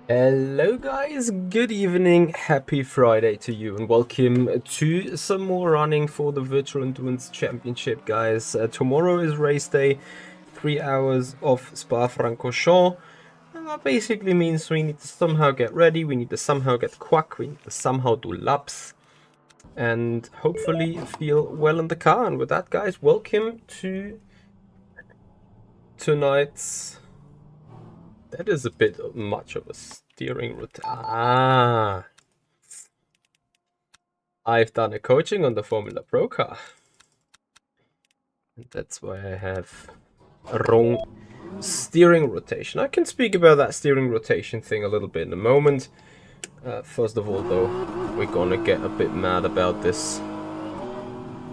Hello guys, good evening, happy Friday to you and welcome to some more running for the Virtual Endurance Championship, guys. Tomorrow is race day, 3 hours of Spa-Francorchamps, and that basically means we need to somehow get ready, we need to somehow get quick, we need to somehow do laps and hopefully feel well in the car. And with that, guys, welcome to tonight's... That is a bit much of a steering rotation. I've done a coaching on the Formula Pro car. And that's why I have a wrong steering rotation. I can speak about that steering rotation thing a little bit in a moment. First of all, though, we're gonna get a bit mad about this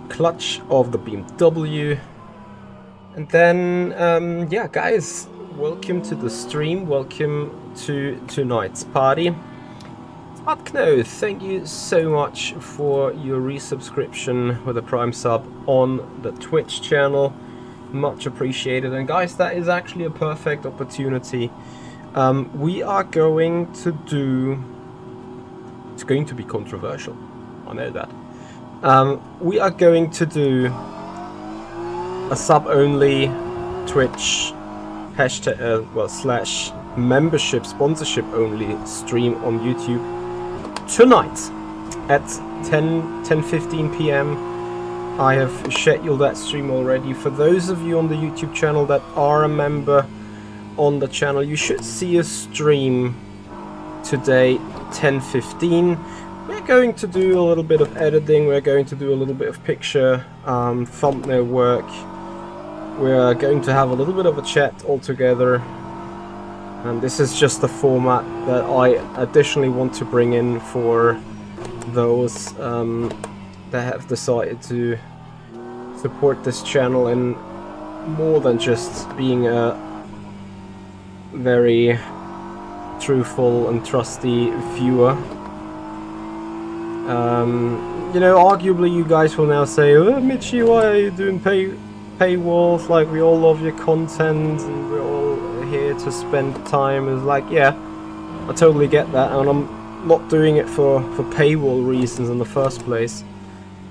clutch of the BMW. And then, yeah, guys, welcome to the stream, welcome to tonight's party. Kno, thank you so much for your resubscription with a Prime sub on the Twitch channel. Much appreciated. And guys, that is actually a perfect opportunity. We are going to do... It's going to be controversial, I know that. We are going to do a sub-only Twitch hashtag, slash membership sponsorship only stream on YouTube tonight at 10:15 p.m. I have scheduled that stream already. For those of you on the YouTube channel that are a member on the channel, you should see a stream today 10:15. We're going to do a little bit of editing, we're going to do a little bit of picture thumbnail work, we're going to have a little bit of a chat all together, and this is just the format that I additionally want to bring in for those that have decided to support this channel in more than just being a very truthful and trusty viewer. You know, arguably you guys will now say, oh, Mitchy, why are you doing paywalls? Like, we all love your content and we're all here to spend time. It's like, yeah, I totally get that, and I'm not doing it for paywall reasons in the first place.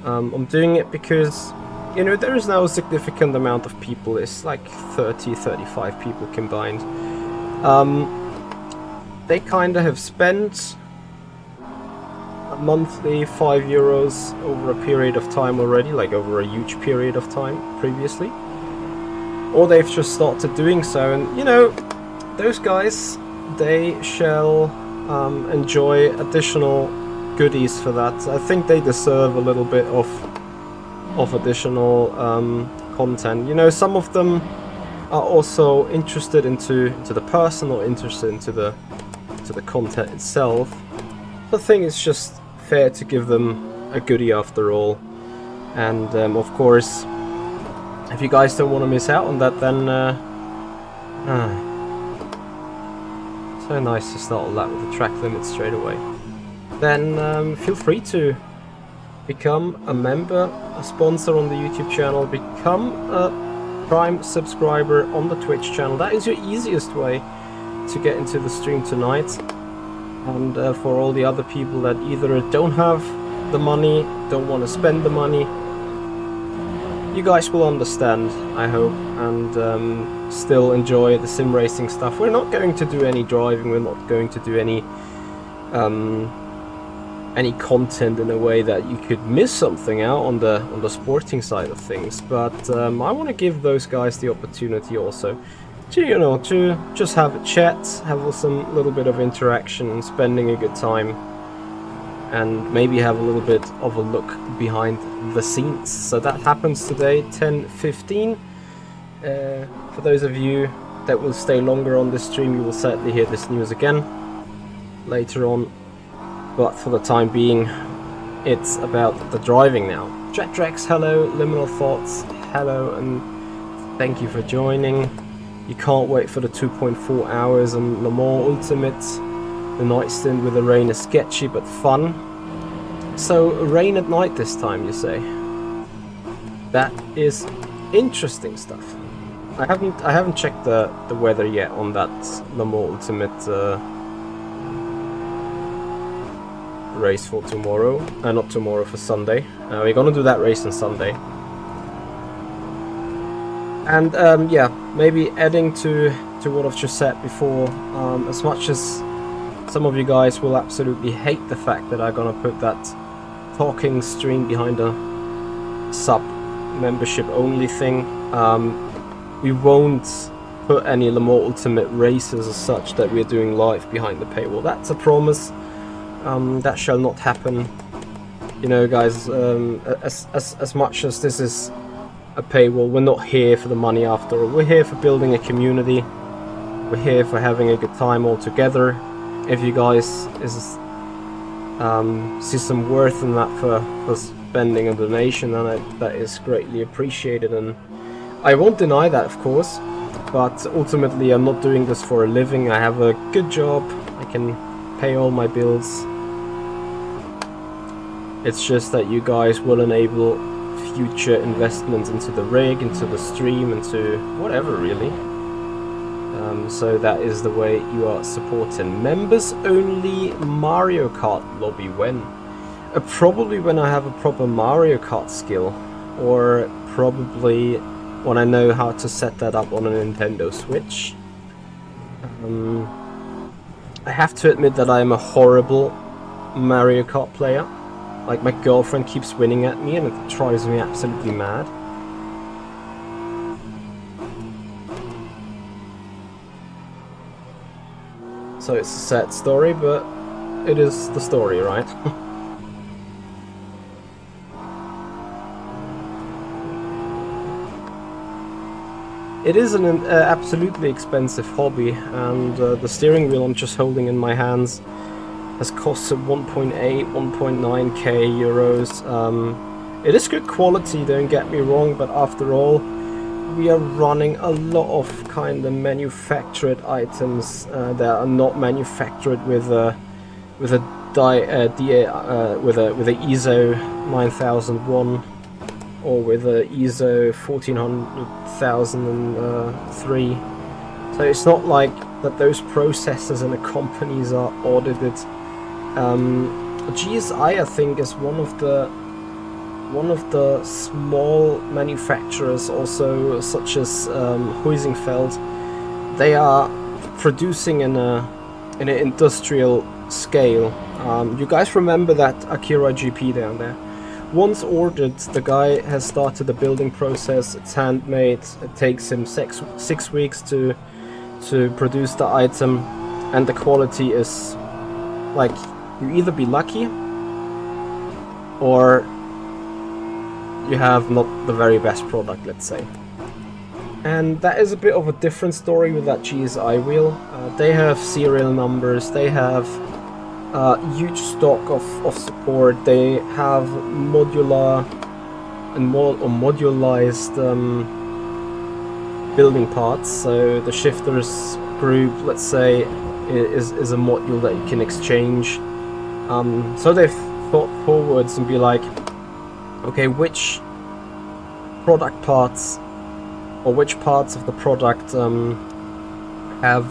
I'm doing it because, you know, there is now a significant amount of people. It's like 30-35 people combined. They kinda have spent a monthly €5 over a period of time already, like over a huge period of time previously. Or they've just started doing so, and you know, those guys, they shall enjoy additional goodies for that. I think they deserve a little bit of additional content. You know, some of them are also interested into the person, or interested into the content itself. I think it's just fair to give them a goodie after all. And of course, if you guys don't want to miss out on that, then so nice to start all that with the track limit straight away. Then feel free to become a member, a sponsor on the YouTube channel, become a Prime subscriber on the Twitch channel. That is your easiest way to get into the stream tonight. And for all the other people that either don't have the money, don't want to spend the money, you guys will understand, I hope, and still enjoy the sim racing stuff. We're not going to do any driving, we're not going to do any content in a way that you could miss something out on the sporting side of things. But I want to give those guys the opportunity also to, you know, to just have a chat, have some little bit of interaction, and spending a good time, and maybe have a little bit of a look behind the scenes. So that happens today, 10:15. For those of you that will stay longer on this stream, you will certainly hear this news again later on. But for the time being, it's about the driving now. Drex, hello. Liminal Thoughts, hello, and thank you for joining. You can't wait for the 2.4 hours on Le Mans Ultimate. The night stint with the rain is sketchy but fun. So rain at night this time, you say? That is interesting stuff. I haven't checked the weather yet on that Le Mans Ultimate race for tomorrow. Not tomorrow, for Sunday. We're gonna do that race on Sunday. And yeah, maybe adding to what I've just said before, as much as some of you guys will absolutely hate the fact that I'm gonna put that talking stream behind a sub membership only thing, we won't put any Le Mans Ultimate races as such that we're doing live behind the paywall. That's a promise. That shall not happen. You know, guys, as much as this is a paywall, we're not here for the money after all. We're here for building a community. We're here for having a good time all together. If you guys see some worth in that for spending a donation, then that is greatly appreciated, and I won't deny that, of course. But ultimately, I'm not doing this for a living. I have a good job. I can pay all my bills. It's just that you guys will enable future investments into the rig, into the stream, into whatever really. So that is the way you are supporting. Members only Mario Kart lobby when? Probably when I have a proper Mario Kart skill, or probably when I know how to set that up on a Nintendo Switch. I have to admit that I am a horrible Mario Kart player. Like, my girlfriend keeps winning at me and it drives me absolutely mad. So it's a sad story, but it is the story, right? It is an absolutely expensive hobby, and the steering wheel I'm just holding in my hands has costed 1.8, 1.9k euros. It is good quality, don't get me wrong, but after all, we are running a lot of kind of manufactured items that are not manufactured with a ISO 9001 or with a ISO 14003. So it's not like that those processes in the companies are audited. GSI, I think, is one of the small manufacturers, also such as Huizenfeld. They are producing in an industrial scale. You guys remember that Akira GP down there? Once ordered, the guy has started the building process. It's handmade. It takes him six weeks to produce the item, and the quality is like, you either be lucky or you have not the very best product, let's say. And that is a bit of a different story with that GSI wheel. They have serial numbers, they have huge stock of support, they have modular and modularized building parts. So the shifters group, let's say, is a module that you can exchange. So they've thought forwards and be like, okay, which product parts or which parts of the product have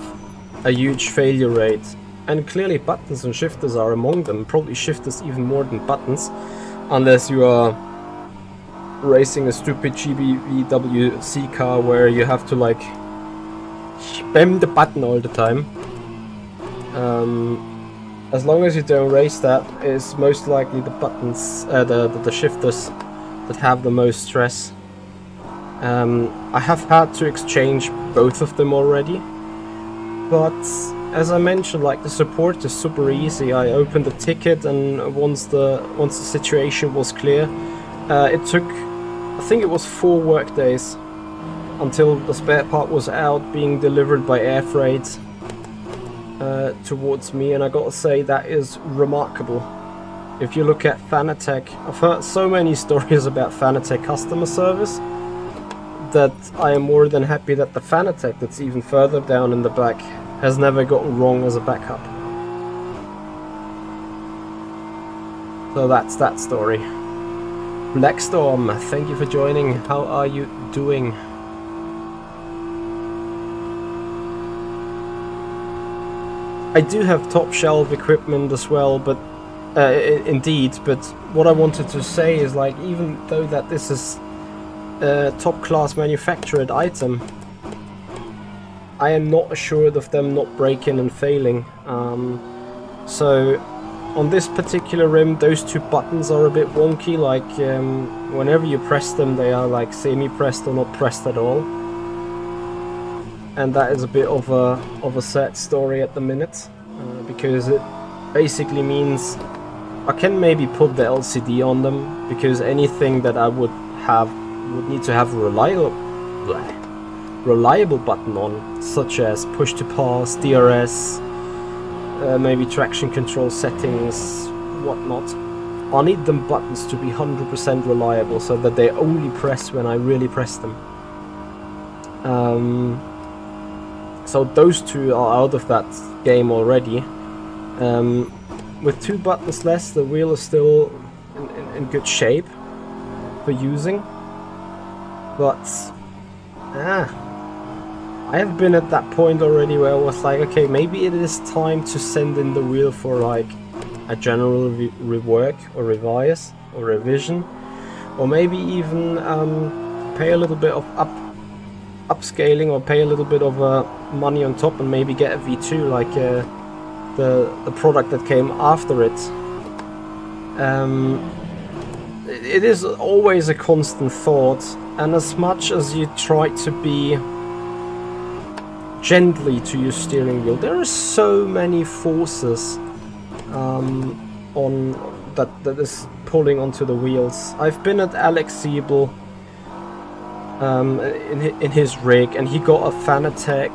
a huge failure rate, and clearly buttons and shifters are among them. Probably shifters even more than buttons, unless you are racing a stupid GBWC car where you have to like spam the button all the time. As long as you don't race that, it's most likely the buttons, the shifters that have the most stress. I have had to exchange both of them already, but as I mentioned, like, the support is super easy. I opened the ticket, and once the situation was clear, it took, I think it was 4 work days until the spare part was out, being delivered by air freight towards me, and I gotta say, that is remarkable. If you look at Fanatec, I've heard so many stories about Fanatec customer service that I am more than happy that the Fanatec that's even further down in the back has never gotten wrong as a backup. So that's that story. Blackstorm, thank you for joining. How are you doing? I do have top shelf equipment as well, but indeed, but what I wanted to say is, like, even though that this is a top class manufactured item, I am not assured of them not breaking and failing. So on this particular rim, those 2 buttons are a bit wonky. Like, whenever you press them, they are like semi-pressed or not pressed at all. And that is a bit of a sad story at the minute, because it basically means I can maybe put the LCD on them, because anything that I would need to have a reliable button on, such as push to pass, DRS, maybe traction control settings, whatnot. I need them buttons to be 100% reliable, so that they only press when I really press them. So those 2 are out of that game already. With 2 buttons less, the wheel is still in good shape for using. But I have been at that point already where I was like, okay, maybe it is time to send in the wheel for like a general rework or revise or revision, or maybe even pay a little bit of upscaling, or pay a little bit of money on top and maybe get a V2 like the product that came after it. It is always a constant thought, and as much as you try to be gently to your steering wheel, there are so many forces on that is pulling onto the wheels. I've been at Alex Siebel in his rig, and he got a Fanatec,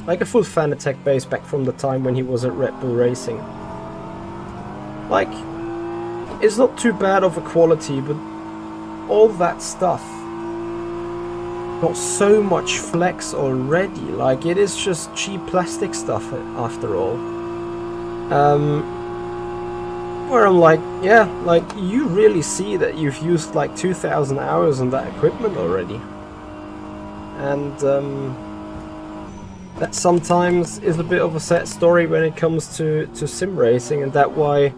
like a full Fanatec base back from the time when he was at Red Bull Racing. Like, it's not too bad of a quality, but all that stuff got so much flex already. Like, it is just cheap plastic stuff after all. Where I'm like, yeah, like, you really see that you've used like 2,000 hours on that equipment already. And that sometimes is a bit of a sad story when it comes to sim racing, and that's why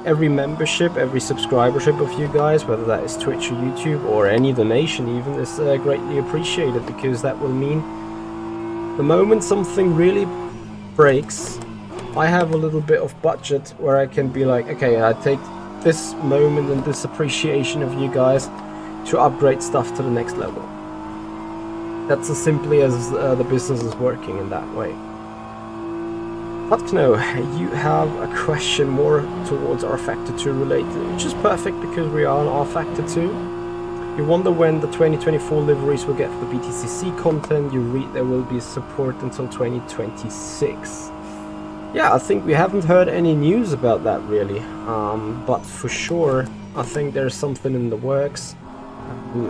every membership, every subscribership of you guys, whether that is Twitch or YouTube or any donation even, is greatly appreciated, because that will mean the moment something really breaks, I have a little bit of budget where I can be like, okay, I take this moment and this appreciation of you guys to upgrade stuff to the next level. That's as simply as the business is working in that way. But no, you have a question more towards rFactor 2 related, which is perfect because we are on rFactor 2. You wonder when the 2024 liveries will get for the BTCC content. You read there will be support until 2026. Yeah, I think we haven't heard any news about that really, but for sure I think there's something in the works.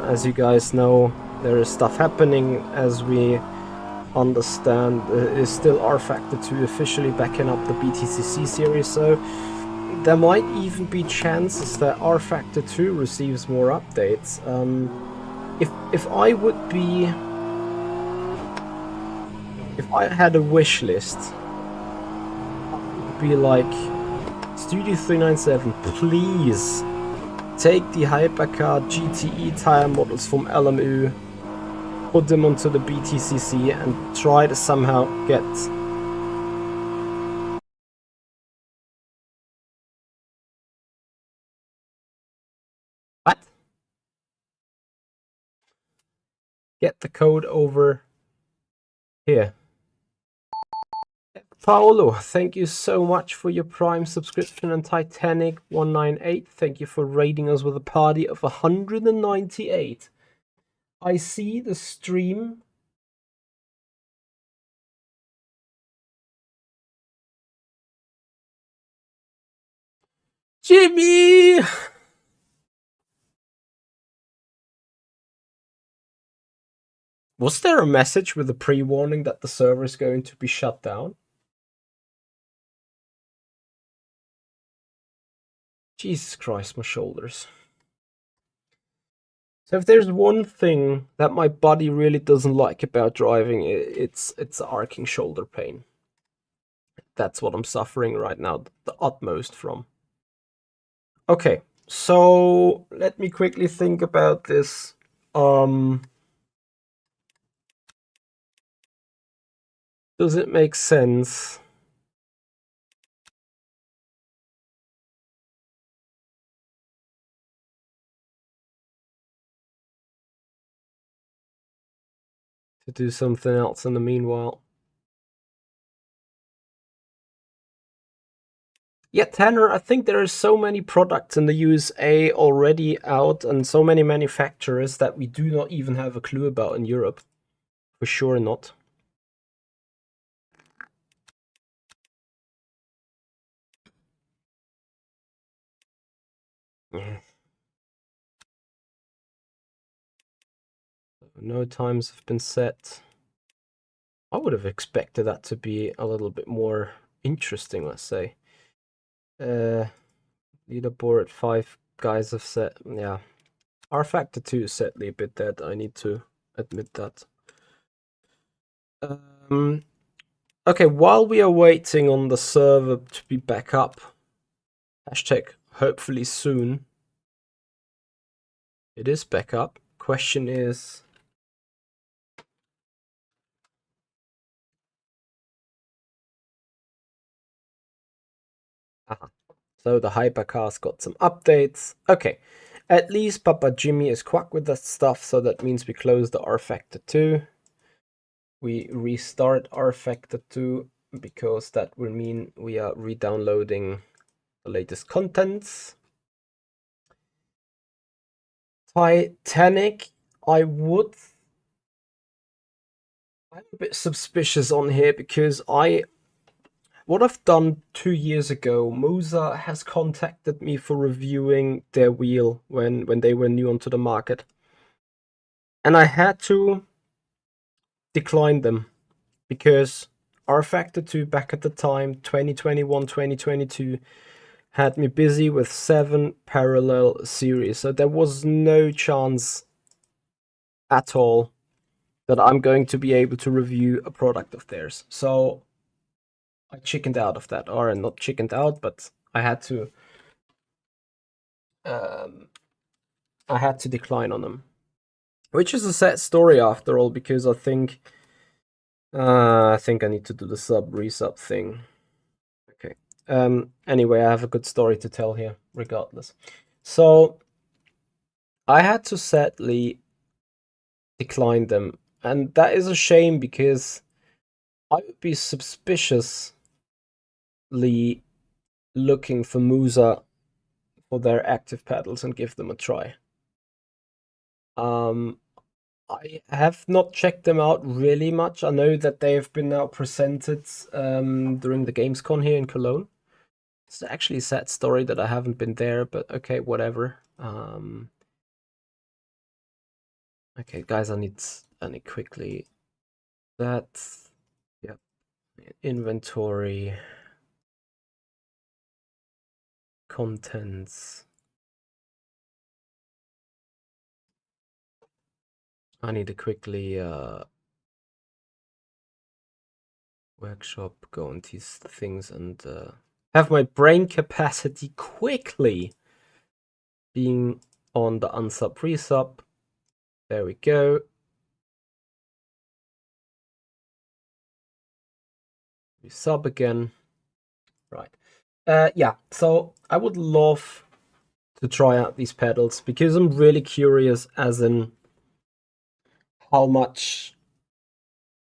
As you guys know, there is stuff happening. As we understand, is still rFactor 2 officially backing up the BTCC series, so there might even be chances that rFactor 2 receives more updates. If I would be, if I had a wish list, be like, Studio 397, please take the Hypercar GTE tire models from LMU, put them onto the BTCC, and try to somehow get what? Get the code over here. Paolo, thank you so much for your Prime subscription, and Titanic198, thank you for raiding us with a party of 198. I see the stream. Jimmy! Was there a message with a pre-warning that the server is going to be shut down? Jesus Christ, my shoulders. So if there's one thing that my body really doesn't like about driving, it's arcing shoulder pain. That's what I'm suffering right now, the utmost from. Okay, so let me quickly think about this. Does it make sense to do something else in the meanwhile? Yeah, Tanner, I think there are so many products in the USA already out, and so many manufacturers that we do not even have a clue about in Europe. For sure not. No times have been set. I would have expected that to be a little bit more interesting, let's say. Leaderboard, 5 guys have set. Yeah, rFactor 2 is sadly a bit dead, I need to admit that. Okay, while we are waiting on the server to be back up, hashtag hopefully soon, it is back up. question is... So the hypercar's got some updates. Okay, at least Papa Jimmy is quack with that stuff, so that means we close the rFactor 2. We restart rFactor 2 because that will mean we are re-downloading the latest contents. Titanic, I'm a bit suspicious on here because what I've done 2 years ago, Moza has contacted me for reviewing their wheel when they were new onto the market. And I had to decline them because rFactor 2 back at the time, 2021, 2022, had me busy with 7 parallel series. So there was no chance at all that I'm going to be able to review a product of theirs. So I chickened out of that, or not chickened out, but I had to decline on them, which is a sad story after all, because I think I need to do the resub thing. Okay. Anyway, I have a good story to tell here, regardless. So I had to sadly decline them, and that is a shame because I would be suspiciously looking for Musa for their active pedals and give them a try. I have not checked them out really much. I know that they have been now presented during the Gamescom here in Cologne. It's actually a sad story that I haven't been there, but okay, whatever. Okay, guys, I need quickly that. Yep, inventory, contents. I need to quickly workshop, go on these things and have my brain capacity quickly being on the unsub resub. There we go. We sub again. Right. Yeah, so I would love to try out these pedals because I'm really curious as in how much,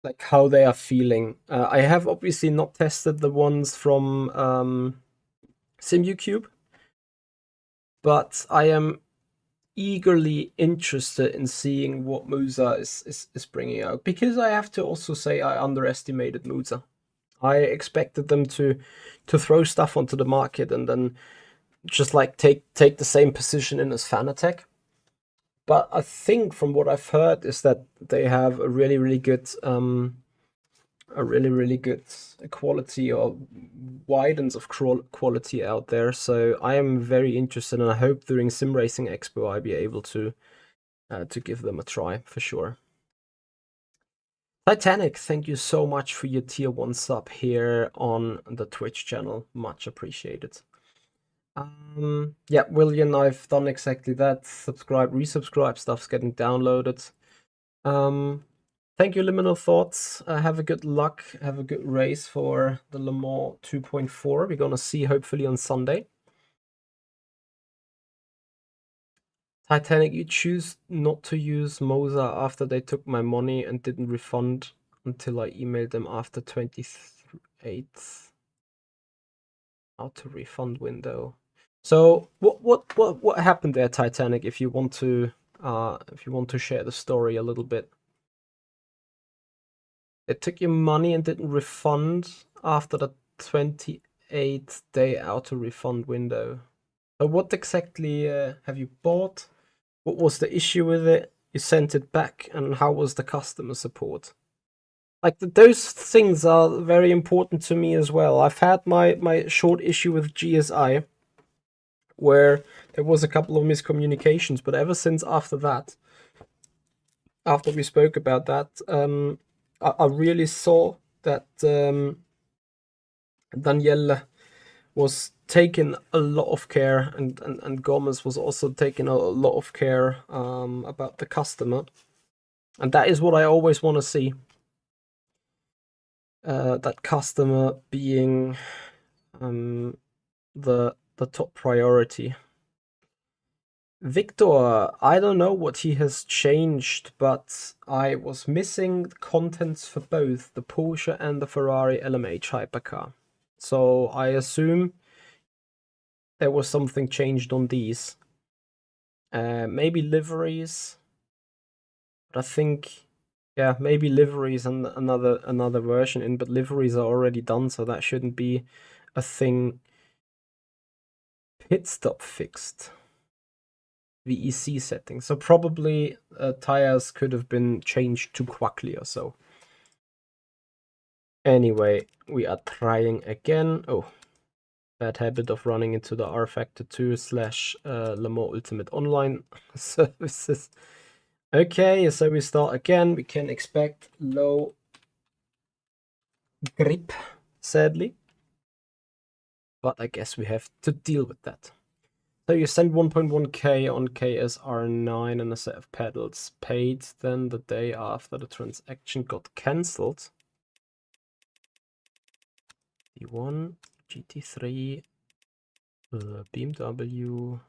like how they are feeling. I have obviously not tested the ones from SimuCube, but I am eagerly interested in seeing what Musa is bringing out, because I have to also say I underestimated Musa. I expected them to throw stuff onto the market and then just like take the same position in as Fanatec. But I think from what I've heard is that they have a really good quality or widens of quality out there. So I am very interested, and I hope during Simracing Expo I'll be able to give them a try for sure. Titanic, thank you so much for your tier 1 sub here on the Twitch channel. Much appreciated. Yeah, William, I've done exactly that. Subscribe, resubscribe, stuff's getting downloaded. Thank you, Liminal Thoughts. Have a good luck. Have a good race for the Le Mans 2.4. We're gonna see hopefully on Sunday. Titanic, you choose not to use Moza after they took my money and didn't refund until I emailed them after 28th. Auto refund window. So what happened there, Titanic? If you want to share the story a little bit. It took your money and didn't refund after the 28th day auto refund window. So what exactly have you bought? What was the issue with it? You sent it back, and how was the customer support? Like those things are very important to me as well. I've had my short issue with GSI, where there was a couple of miscommunications, but ever since after we spoke about that, I really saw that Danielle was taken a lot of care, and Gomez was also taking a lot of care about the customer, and that is what I always want to see. That customer being the top priority. Victor, I don't know what he has changed, but I was missing the contents for both the Porsche and the Ferrari LMH hypercar. So I assume there was something changed on these. Maybe liveries. But I think, yeah, maybe liveries and another version in, but liveries are already done, so that shouldn't be a thing. Pit stop fixed. VEC settings. So probably tires could have been changed too quickly or so. Anyway, we are trying again. Oh, bad habit of running into the rFactor 2 / Le Mans Ultimate Online services. Okay, so we start again. We can expect low grip, sadly. But I guess we have to deal with that. So you send 1.1k on KSR9 and a set of pedals, paid then the day after the transaction got cancelled. D1, GT3, BMW,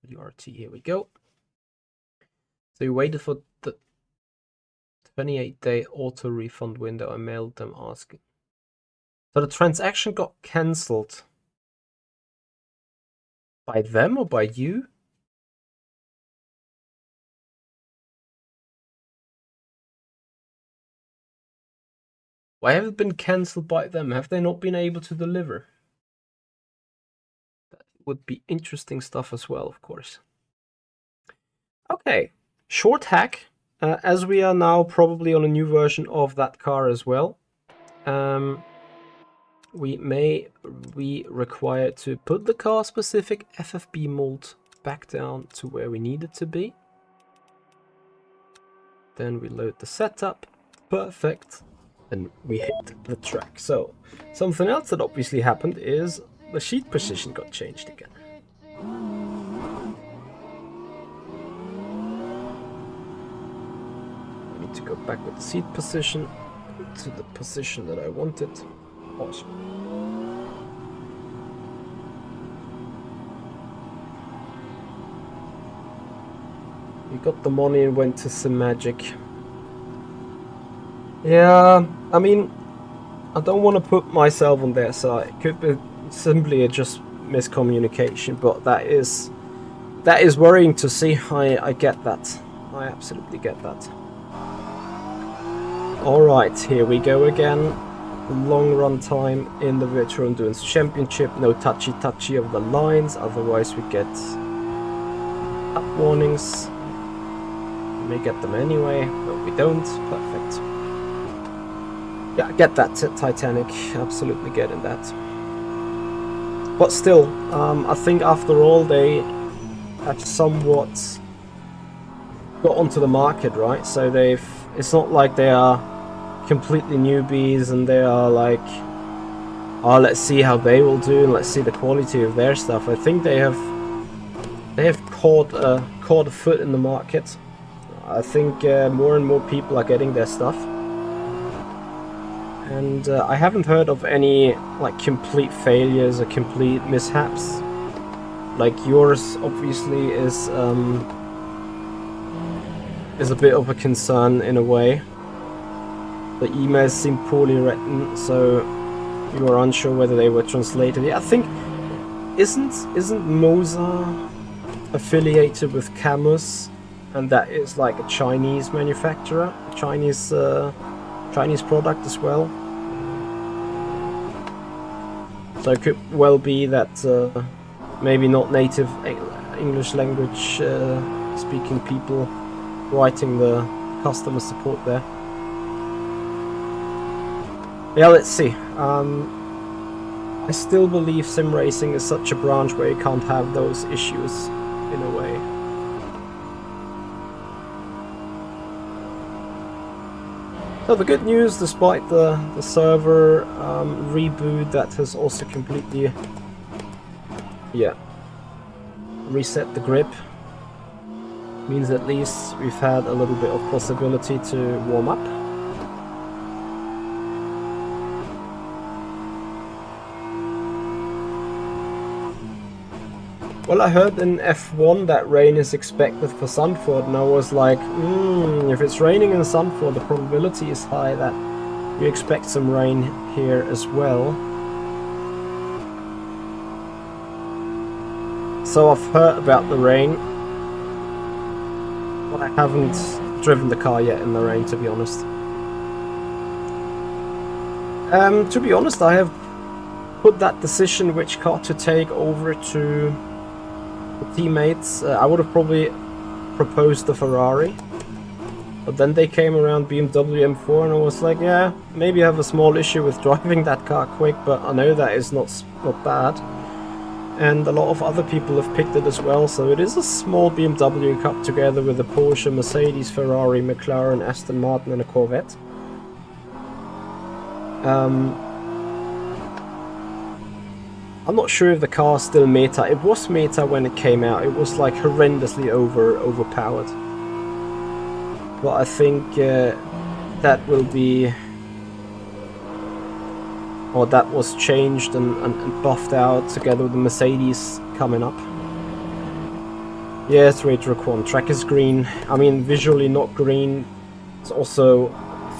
WRT, here we go. So you waited for the 28-day auto refund window. I mailed them asking. So the transaction got cancelled. By them or by you? Why have it been cancelled by them? Have they not been able to deliver? That would be interesting stuff as well, of course. Okay, short hack. As we are now probably on a new version of that car as well, we may be required to put the car-specific FFB mold back down to where we need it to be. Then we load the setup. Perfect. And we hit the track. So, something else that obviously happened is the sheet position got changed again. I need to go back with the seat position to the position that I wanted. Awesome. We got the money and went to Simmagic. Yeah, I mean, I don't want to put myself on their side. It could be simply just miscommunication, but that is worrying to see. I get that. I absolutely get that. Alright, here we go again. Long run time in the Virtual Endurance Championship. No touchy of the lines, otherwise we get up warnings. We may get them anyway, but we don't. Perfect. Yeah, I get that, Titanic. Absolutely getting that. But still, I think after all they have somewhat got onto the market, right? So it's not like they are completely newbies and they are like, oh, let's see how they will do and let's see the quality of their stuff. I think they have caught a foot in the market. I think more and more people are getting their stuff, and I haven't heard of any like complete failures or complete mishaps. Like yours obviously is a bit of a concern in a way. The emails seem poorly written, so you are unsure whether they were translated. Yeah, I think isn't Moza affiliated with Camus, and that is like a Chinese manufacturer, Chinese product as well. So it could well be that maybe not native English language speaking people writing the customer support there. Yeah, let's see. I still believe Simracing is such a branch where you can't have those issues in a way. So the good news, despite the server reboot that has also completely, reset the grip, means at least we've had a little bit of possibility to warm up. Well, I heard in F1 that rain is expected for Zandvoort, and I was like, if it's raining in Zandvoort, the probability is high that you expect some rain here as well. So I've heard about the rain, but I haven't driven the car yet in the rain, to be honest. To be honest, I have put that decision which car to take over to teammates. I would have probably proposed the Ferrari, but then they came around BMW M4 and I was like, yeah, maybe I have a small issue with driving that car quick, but I know that is not bad, and a lot of other people have picked it as well. So it is a small BMW Cup together with a Porsche, Mercedes, Ferrari, McLaren, Aston Martin and a Corvette. I'm not sure if the car is still meta. It was meta when it came out. It was like horrendously overpowered. But I think that will be, or that was changed and buffed out together with the Mercedes coming up. Yeah, it's Retro Quant. Track is green. I mean, visually not green. It's also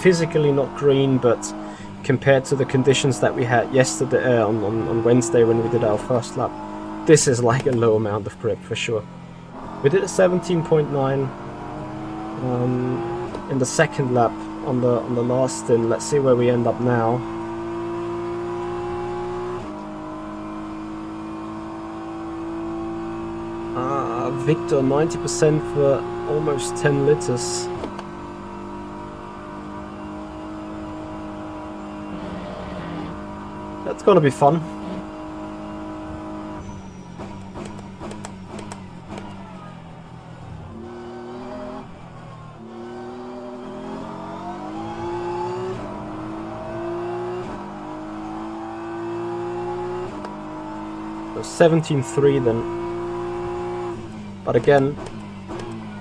physically not green, but compared to the conditions that we had yesterday on Wednesday when we did our first lap, this is like a low amount of grip for sure. We did a 17.9 in the second lap on the last stint. Let's see where we end up now. Victor 90% for almost 10 liters. That's gonna be fun. So 17.3 then. But again,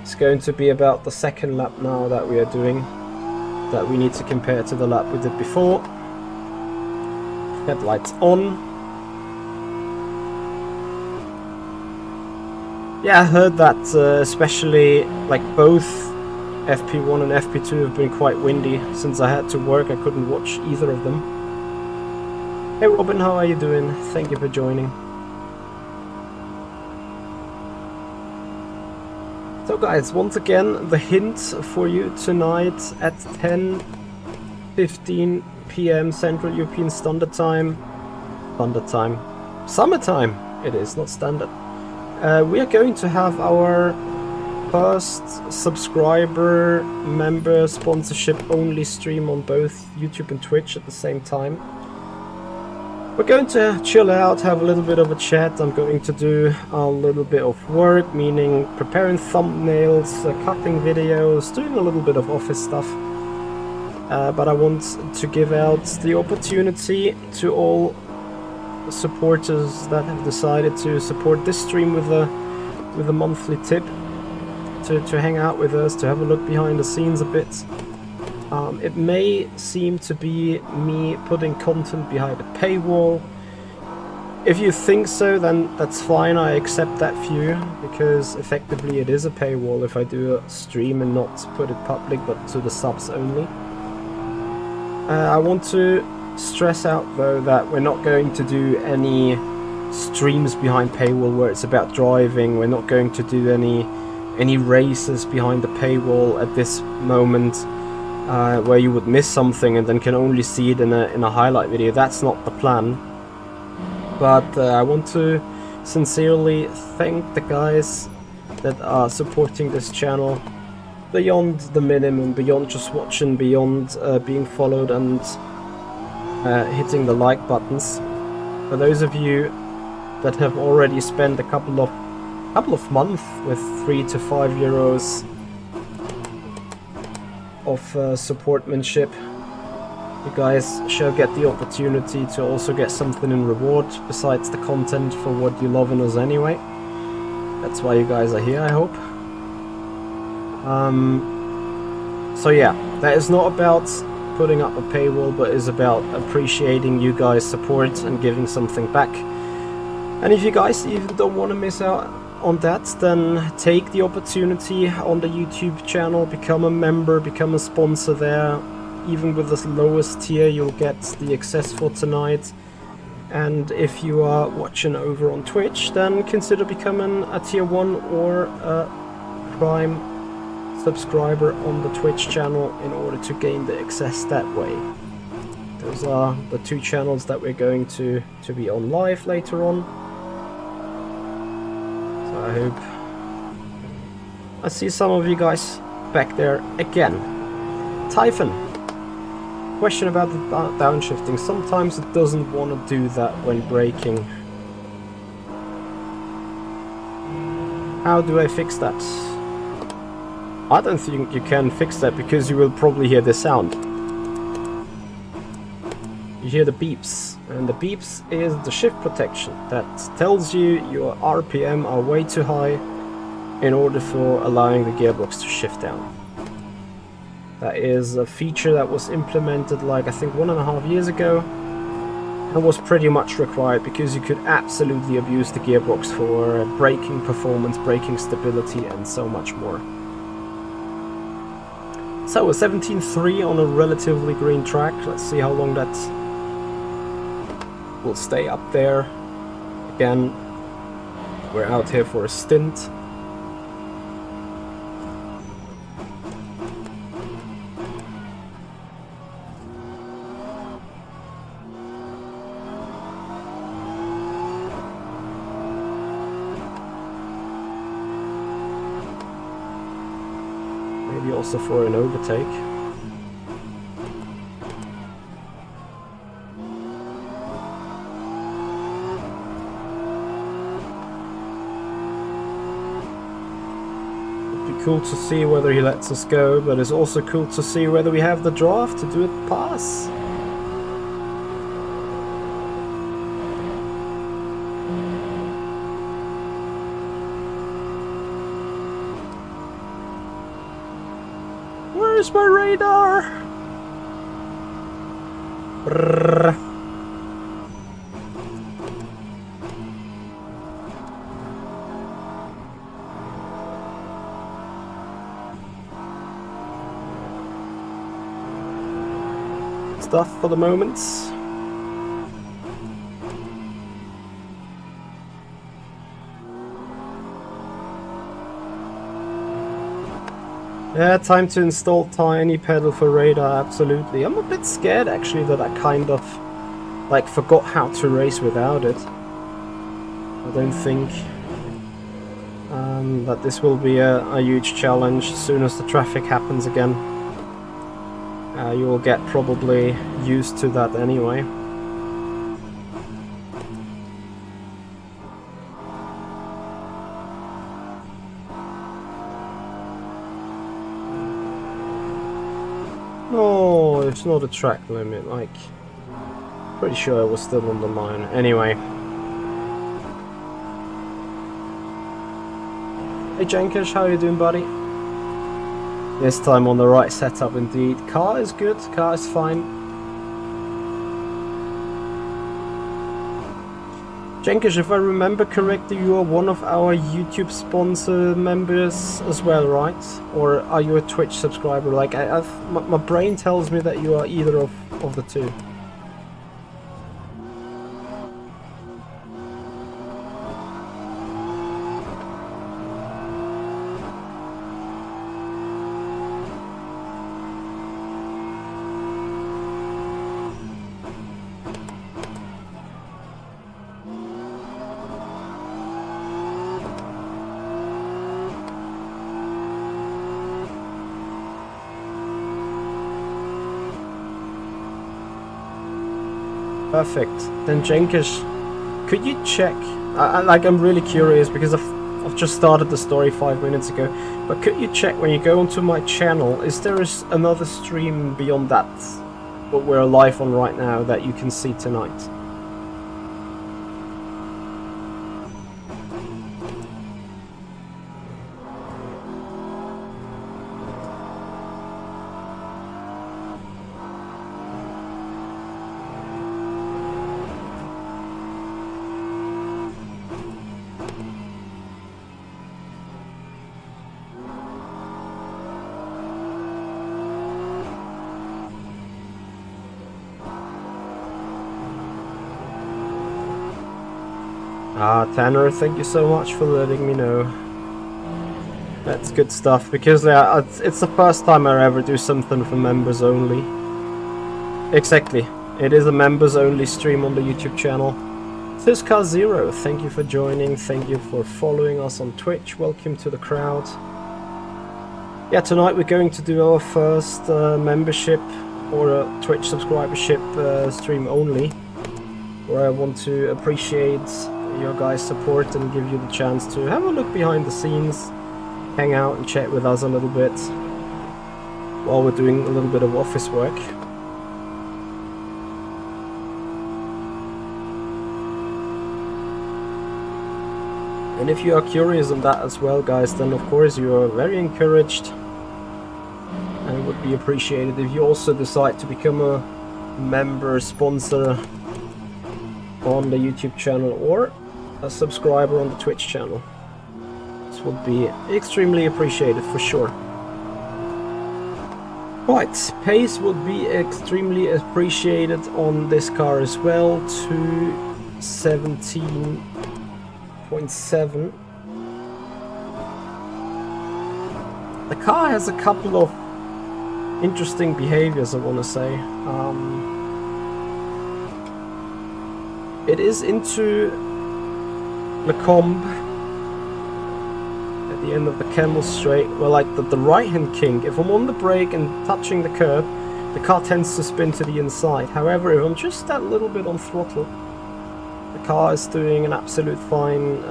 it's going to be about the second lap now that we are doing, that we need to compare to the lap we did before. Headlights on. Yeah, I heard that especially like both FP1 and FP2 have been quite windy. Since I had to work, I couldn't watch either of them. Hey Robin, how are you doing? Thank you for joining. So guys, once again, the hint for you tonight at 10:15 PM Central European Standard Time. Summertime it is, not standard. We are going to have our first subscriber member sponsorship only stream on both YouTube and Twitch at the same time. We're going to chill out, have a little bit of a chat. I'm going to do a little bit of work, meaning preparing thumbnails, cutting videos, doing a little bit of office stuff. But I want to give out the opportunity to all supporters that have decided to support this stream with a monthly tip, to hang out with us, to have a look behind the scenes a bit. It may seem to be me putting content behind a paywall. If you think so, then that's fine, I accept that view, because effectively it is a paywall if I do a stream and not put it public, but to the subs only. I want to stress out though that we're not going to do any streams behind paywall where it's about driving. We're not going to do any races behind the paywall at this moment, where you would miss something and then can only see it in a highlight video. That's not the plan. But I want to sincerely thank the guys that are supporting this channel beyond the minimum, beyond just watching, beyond being followed and hitting the like buttons. For those of you that have already spent a couple of months with €3 to €5 of supportmanship. You guys shall get the opportunity to also get something in reward besides the content for what you love in us anyway. That's why you guys are here, I hope. So yeah, that is not about putting up a paywall, but is about appreciating you guys' support and giving something back. And if you guys even don't want to miss out on that, then take the opportunity on the YouTube channel, become a member, become a sponsor there. Even with the lowest tier, you'll get the access for tonight. And if you are watching over on Twitch, then consider becoming a tier 1 or a Prime subscriber on the Twitch channel in order to gain the access that way. Those are the 2 channels that we're going to be on live later on. So I hope I see some of you guys back there again. Typhon, question about the downshifting. Sometimes it doesn't want to do that when braking. How do I fix that? I don't think you can fix that because you will probably hear the sound. You hear the beeps, and the beeps is the shift protection that tells you your RPM are way too high in order for allowing the gearbox to shift down. That is a feature that was implemented like I think 1.5 years ago and was pretty much required because you could absolutely abuse the gearbox for braking performance, braking stability and so much more. So a 17.3 on a relatively green track. Let's see how long that will stay up there. Again, we're out here for a stint. Maybe also for an overtake. Cool to see whether he lets us go, but it's also cool to see whether we have the draft to do it pass. Where's my radar? Brrr. Stuff for the moment. Yeah, time to install tiny pedal for radar, absolutely. I'm a bit scared actually that I kind of like forgot how to race without it. I don't think that this will be a huge challenge as soon as the traffic happens again. You will get probably used to that anyway. No, it's not a track limit, like, pretty sure I was still on the line. Anyway. Hey Jenkish, how you doing, buddy? This time on the right setup indeed. Car is good, car is fine. Jenkish, if I remember correctly, you are one of our YouTube sponsor members as well, right? Or are you a Twitch subscriber? Like, my brain tells me that you are either of the two. Perfect. Then Jenkish, could you check? I'm really curious because I've just started the story 5 minutes ago, but could you check when you go onto my channel, is there another stream beyond that, what we're live on right now, that you can see tonight? Tanner, thank you so much for letting me know. That's good stuff, because it's the first time I ever do something for members only. Exactly. It is a members only stream on the YouTube channel. Siska0, thank you for joining, thank you for following us on Twitch, welcome to the crowd. Yeah, tonight we're going to do our first membership or a Twitch subscribership stream only, where I want to appreciate your guys' support and give you the chance to have a look behind the scenes, hang out and chat with us a little bit while we're doing a little bit of office work. And if you are curious on that as well, guys, then of course you are very encouraged, and it would be appreciated if you also decide to become a member sponsor on the YouTube channel or a subscriber on the Twitch channel. This would be extremely appreciated for sure. Right, pace would be extremely appreciated on this car as well, to 17.7. The car has a couple of interesting behaviors, I want to say. It is into the comb at the end of the camel straight, well, like the right hand kink. If I'm on the brake and touching the curb, the car tends to spin to the inside. However, if I'm just that little bit on throttle, the car is doing an absolute fine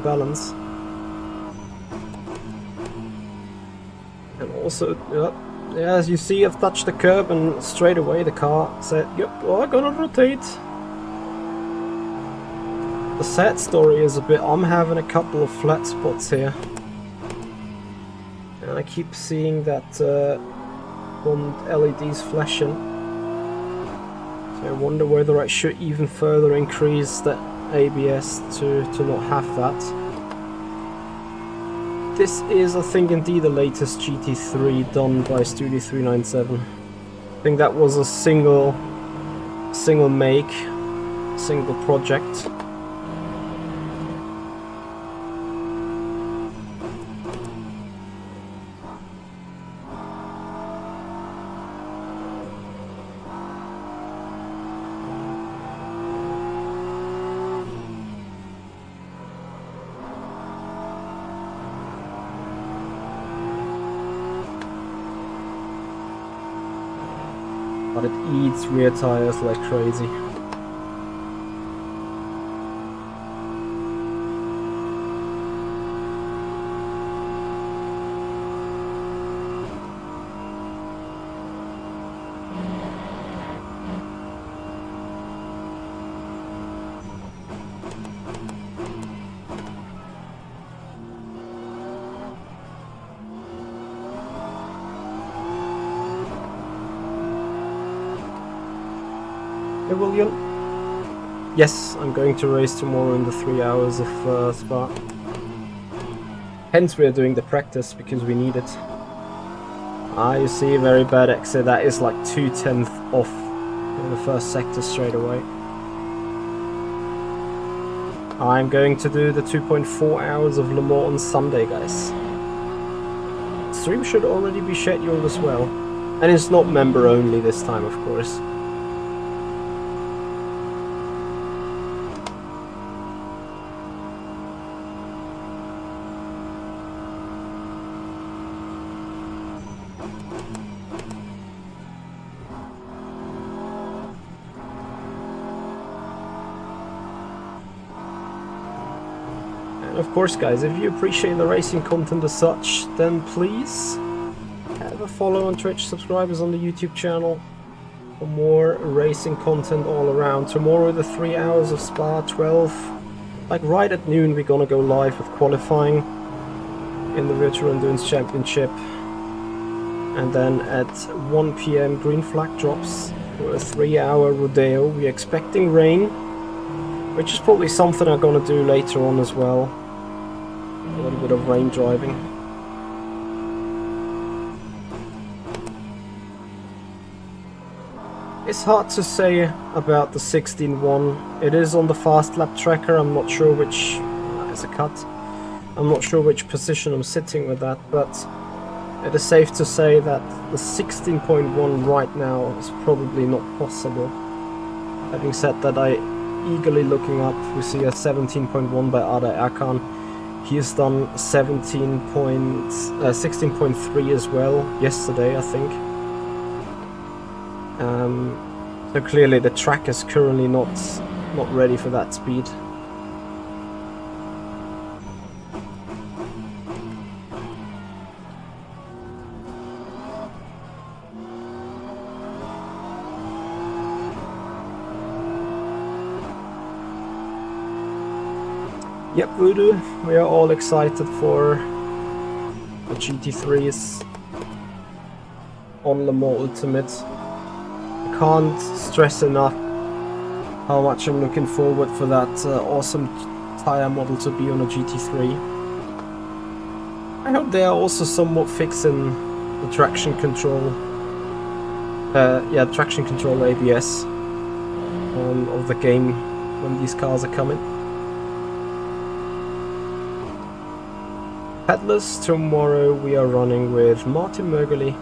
balance. And also, yeah, as you see, I've touched the curb and straight away the car said, yep, well, I'm gonna rotate. The sad story is I'm having a couple of flat spots here, and I keep seeing that one LED's flashing, so I wonder whether I should even further increase the ABS to not have that. This is, I think, indeed the latest GT3 done by Studio 397. I think that was a single make, single project. But it eats rear tires like crazy. Hey William. Yes, I'm going to race tomorrow in the 3 hours of Spa. Hence we are doing the practice, because we need it. You see, very bad exit. That is like 2/10 off in the first sector straight away. I'm going to do the 2.4 hours of Le Mans on Sunday, guys. Stream should already be scheduled as well. And it's not member only this time, of course. of course guys, if you appreciate the racing content as such, then please have a follow on Twitch, subscribers on the YouTube channel for more racing content all around. Tomorrow the 3 hours of Spa 12, like right at noon, we're gonna go live with qualifying in the Virtual Endurance Championship, and then at 1 PM green flag drops for a 3-hour rodeo. We're expecting rain, which is probably something I'm gonna do later on as well. A little bit of rain driving. It's hard to say about the 16.1. It is on the fast lap tracker. I'm not sure which... There's a cut. I'm not sure which position I'm sitting with that, but it is safe to say that the 16.1 right now is probably not possible. Having said that, eagerly looking up, we see a 17.1 by Ada Erkan. He has done 16.3 as well yesterday, I think. So clearly the track is currently not ready for that speed. Yep, Voodoo, we are all excited for the GT3s on Le Mans Ultimate. I can't stress enough how much I'm looking forward for that awesome tire model to be on a GT3. I hope they are also somewhat fixing the traction control, traction control ABS of the game when these cars are coming. Headless, tomorrow we are running with Martin Mergeli.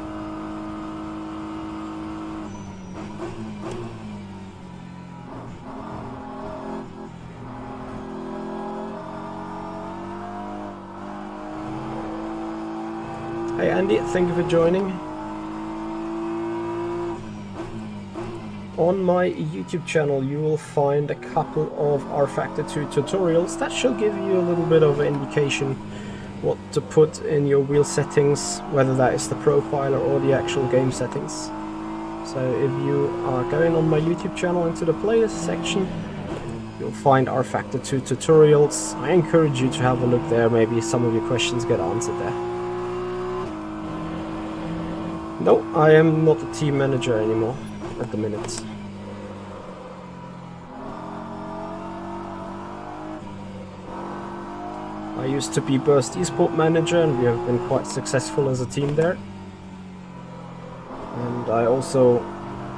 Hey Andy, thank you for joining. On my YouTube channel you will find a couple of rFactor 2 tutorials that shall give you a little bit of an indication what to put in your wheel settings, whether that is the profiler or the actual game settings. So if you are going on my YouTube channel into the playlist section, you'll find rFactor 2 tutorials. I encourage you to have a look there, maybe some of your questions get answered there. No, I am not a team manager anymore at the minute. I used to be Burst Esport manager and we have been quite successful as a team there. And I also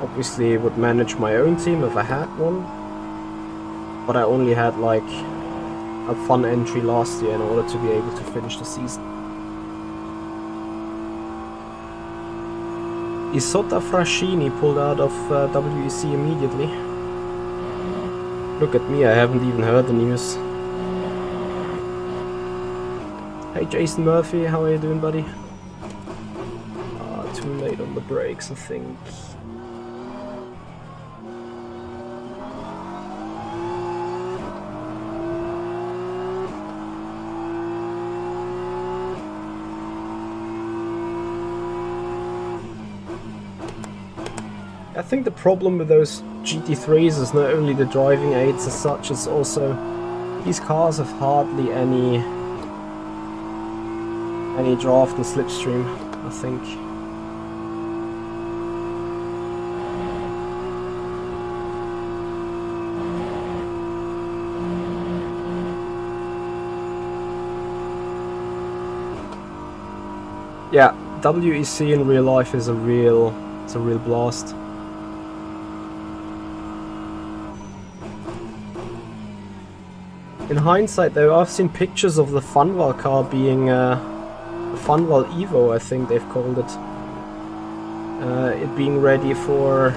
obviously would manage my own team if I had one. But I only had like a fun entry last year in order to be able to finish the season. Isotta Fraschini pulled out of WEC immediately. Look at me, I haven't even heard the news. Hey Jason Murphy, how are you doing, buddy? Too late on the brakes, I think. I think the problem with those GT3s is not only the driving aids as such, it's also these cars have hardly any draft and slipstream, I think. Yeah, WEC in real life is a real blast. In hindsight though, I've seen pictures of the Funwell car being Funwell Evo, I think they've called it. It being ready for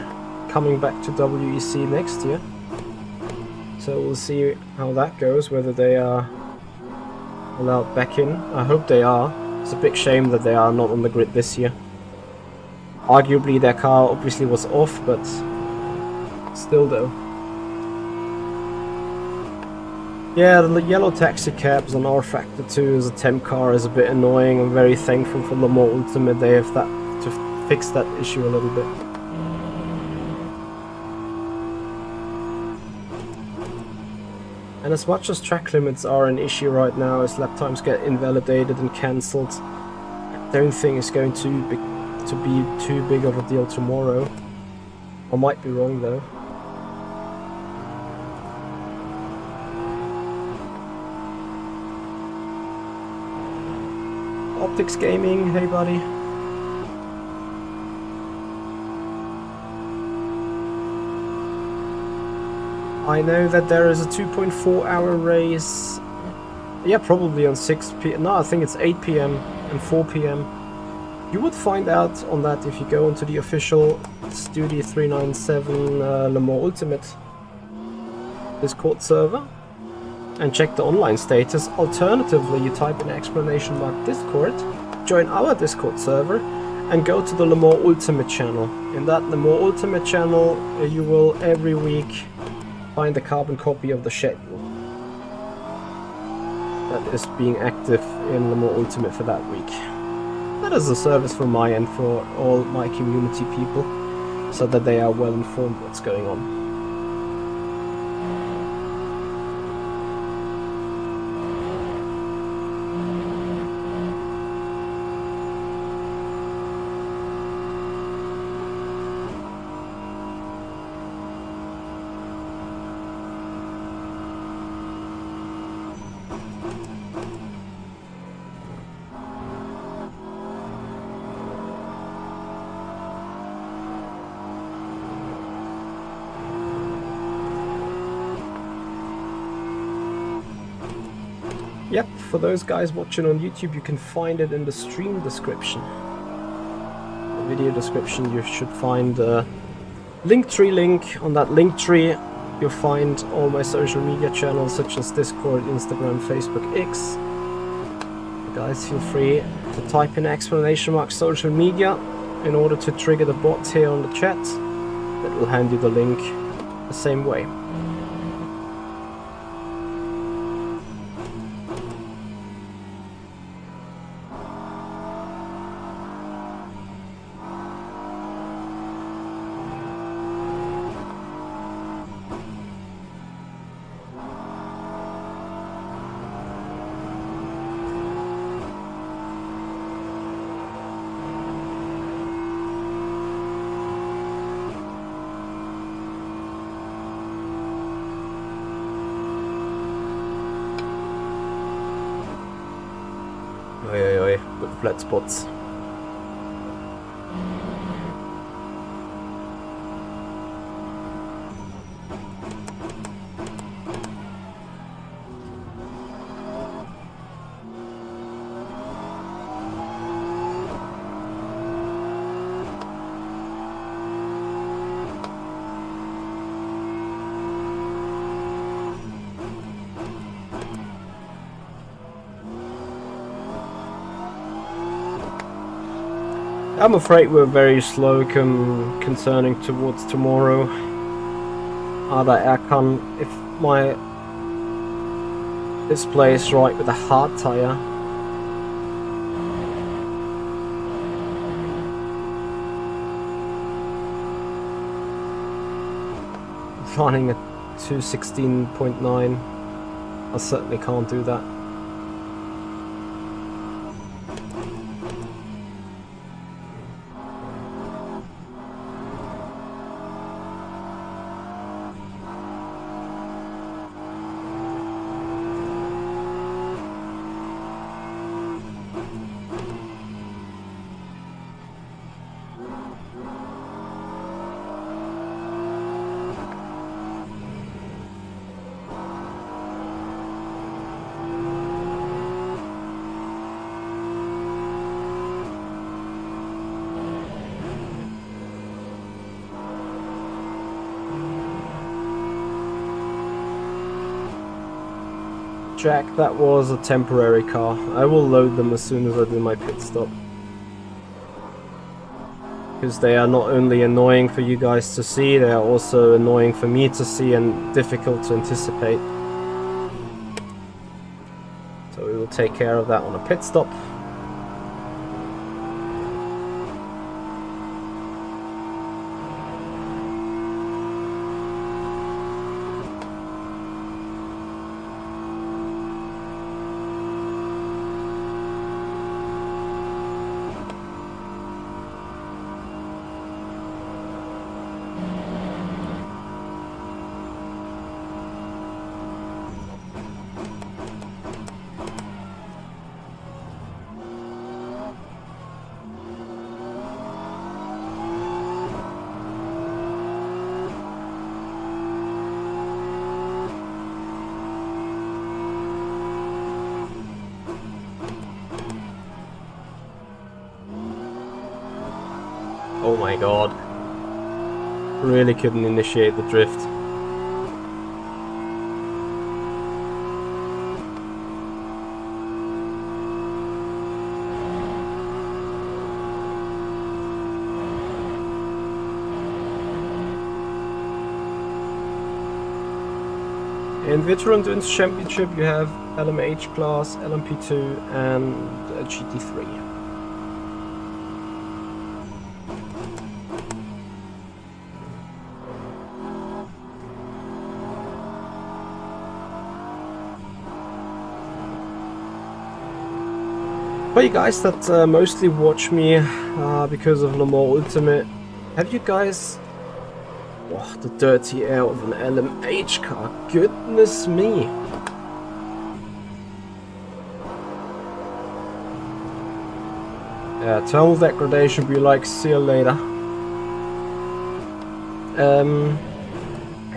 coming back to WEC next year. So we'll see how that goes, whether they are allowed back in. I hope they are. It's a big shame that they are not on the grid this year. Arguably their car obviously was off, but still though. Yeah, the yellow taxi cabs on rFactor 2 as a temp car is a bit annoying. I'm very thankful for Le Mans Ultimate. They have that to fix that issue a little bit. And as much as track limits are an issue right now, as lap times get invalidated and cancelled, I don't think it's going to be too big of a deal tomorrow. I might be wrong though. Optics Gaming, hey buddy. I know that there is a 2.4 hour race. Yeah, probably on 6 p.m. No, I think it's 8 p.m. and 4 p.m. You would find out on that if you go into the official Studio 397 Le Mans Ultimate Discord server and check the online status. Alternatively, you type in !Discord, join our Discord server, and go to the Le Mans Ultimate channel. In that Le Mans Ultimate channel, you will every week find a carbon copy of the schedule that is being active in Le Mans Ultimate for that week. That is a service from my end for all my community people, so that they are well informed what's going on. Yep, for those guys watching on YouTube, you can find it in the stream description. The video description, you should find a Linktree link. On that Linktree, you'll find all my social media channels such as Discord, Instagram, Facebook, X. Guys, feel free to type in !social media in order to trigger the bot here on the chat. That will hand you the link the same way. Oi, good flat spots. I'm afraid we're very slow concerning towards tomorrow. That aircon, if my display is right with a hard tire, running at 216.9, I certainly can't do that. Jack, that was a temporary car. I will load them as soon as I do my pit stop. Because they are not only annoying for you guys to see, they are also annoying for me to see and difficult to anticipate. we'll take care of that on a pit stop. Oh my god. Really couldn't initiate the drift. In Veteran Endurance Championship you have LMH class, LMP2 and GT3. For you guys that mostly watch me because of Le Mans Ultimate, have you guys... Oh, the dirty air of an LMH car, goodness me! Yeah, thermal degradation be like, see you later.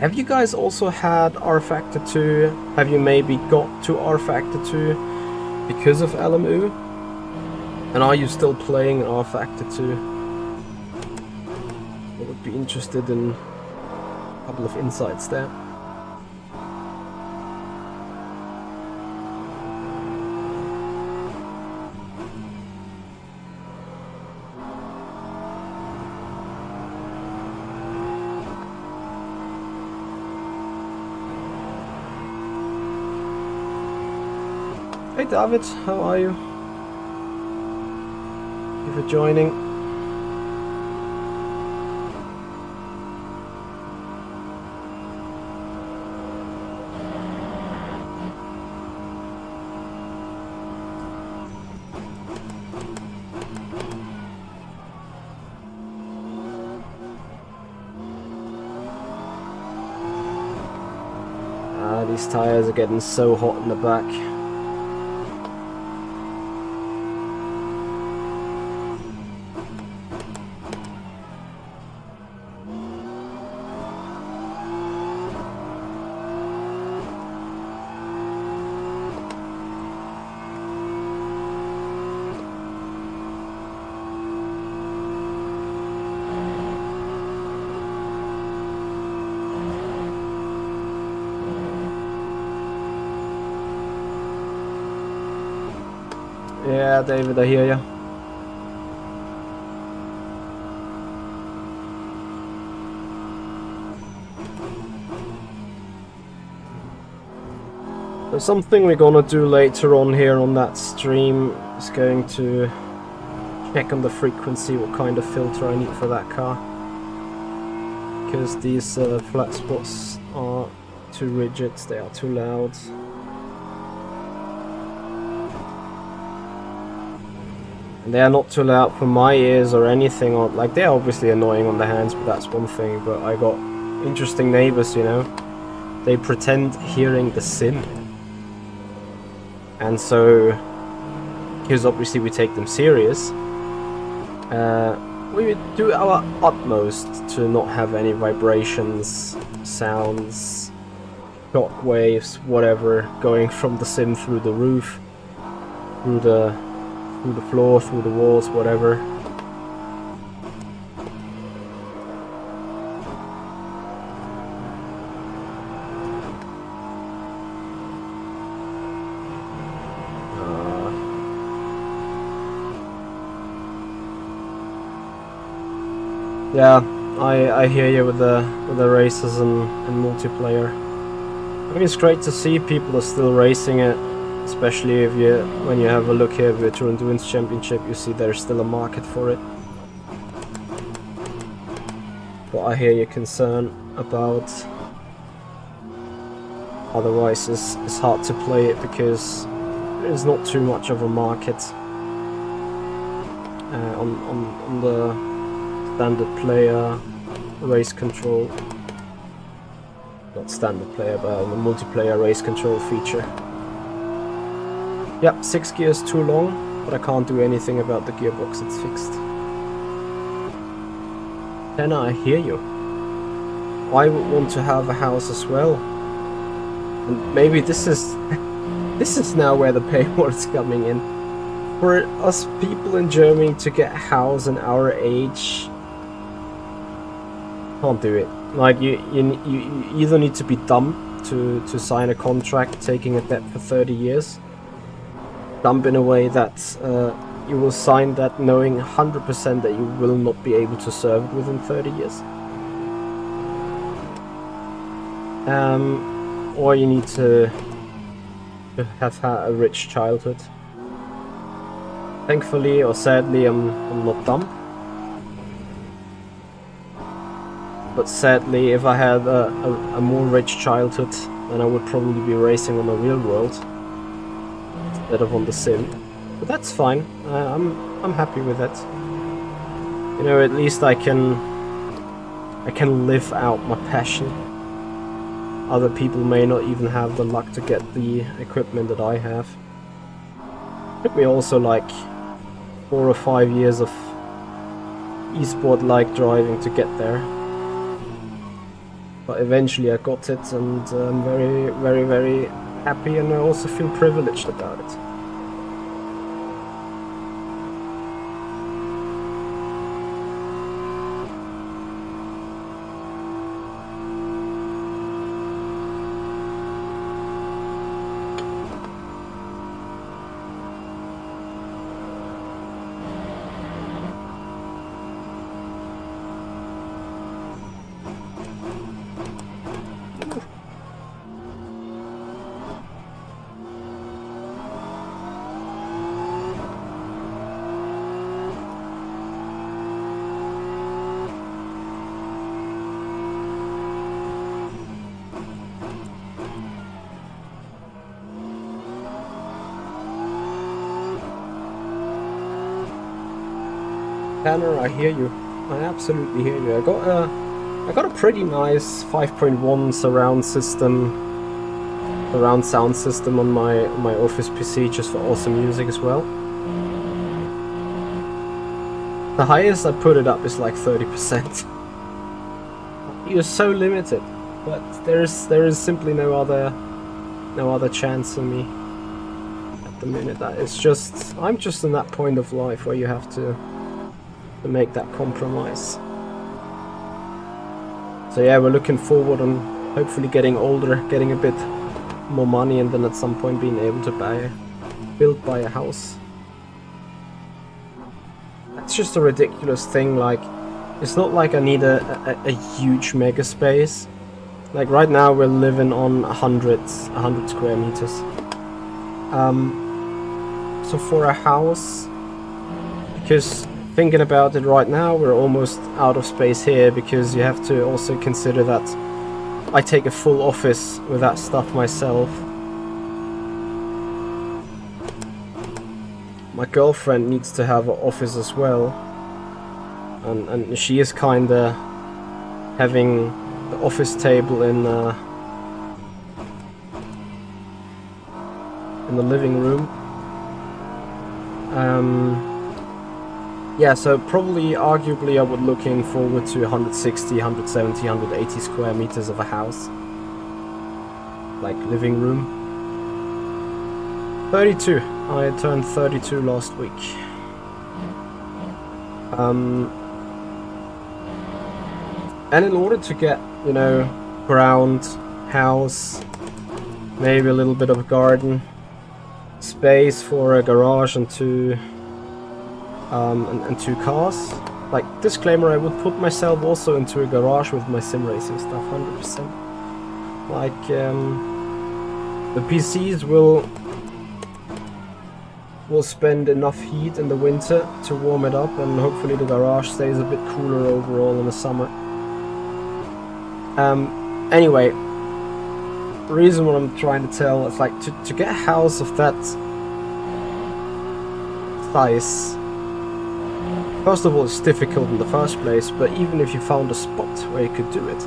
Have you guys also had rFactor 2? Have you maybe got to rFactor 2 because of LMU? And are you still playing rFactor 2? I would be interested in a couple of insights there. Hey David, how are you? Thank you for joining. These tires are getting so hot in the back. Yeah, David, I hear you. So something we're gonna do later on here on that stream is going to check on the frequency, what kind of filter I need for that car. Because these flat spots are too rigid, they are too loud. And they are not too loud for my ears or anything, or like they're obviously annoying on the hands, but that's one thing. But I got interesting neighbors, you know. They pretend hearing the sim, and so because obviously we take them serious, we do our utmost to not have any vibrations, sounds, shock waves, whatever, going from the sim through the roof, through the floor, through the walls, whatever. Yeah, I hear you with the races and multiplayer. I mean, it's great to see people are still racing it Especially if when you have a look here at the Tour Endurance Championship, you see there's still a market for it. But I hear your concern about otherwise it's hard to play it because there's not too much of a market on the standard player race control. Not standard player, but on the multiplayer race control feature. Yep, 6 gears too long, but I can't do anything about the gearbox, it's fixed. Tenna, I hear you. I would want to have a house as well. And maybe this is this is now where the paywall is coming in. For us people in Germany to get a house in our age, can't do it. Like you either need to be dumb to sign a contract taking a debt for 30 years. Dumb in a way that you will sign that knowing 100% that you will not be able to serve it within 30 years. Or you need to have had a rich childhood. Thankfully or sadly, I'm not dumb. But sadly, if I had a more rich childhood, then I would probably be racing on the real world instead of on the sim. But that's fine. I'm happy with that. You know, at least I can live out my passion. Other people may not even have the luck to get the equipment that I have. It took me also like 4 or 5 years of esport-like driving to get there. But eventually I got it, and I'm very, very, very happy, and I also feel privileged about it. Tanner, I hear you. I absolutely hear you. I got a pretty nice 5.1 surround sound system on my office PC just for awesome music as well. The highest I put it up is like 30%. You're so limited, but there is simply no other chance for me at the minute. I'm just in that point of life where you have to make that compromise. So yeah, we're looking forward on hopefully getting older, getting a bit more money, and then at some point being able to buy a house. That's just a ridiculous thing. Like, it's not like I need a huge mega space. Like right now we're living on 100 square meters. So for a house, because thinking about it right now, we're almost out of space here, because you have to also consider that I take a full office with that stuff myself. My girlfriend needs to have an office as well, and she is kinda having the office table in the living room. Yeah, so probably, arguably, I would looking forward to 160, 170, 180 square meters of a house. Like, living room. 32. I turned 32 last week. And in order to get, you know, ground, house, maybe a little bit of a garden, space for a garage and two cars. Like, disclaimer, I would put myself also into a garage with my Simracing stuff, 100%. Like, the PCs will we'll spend enough heat in the winter to warm it up, and hopefully the garage stays a bit cooler overall in the summer. Anyway, the reason what I'm trying to tell is like to get a house of that size. First of all, it's difficult in the first place, but even if you found a spot where you could do it,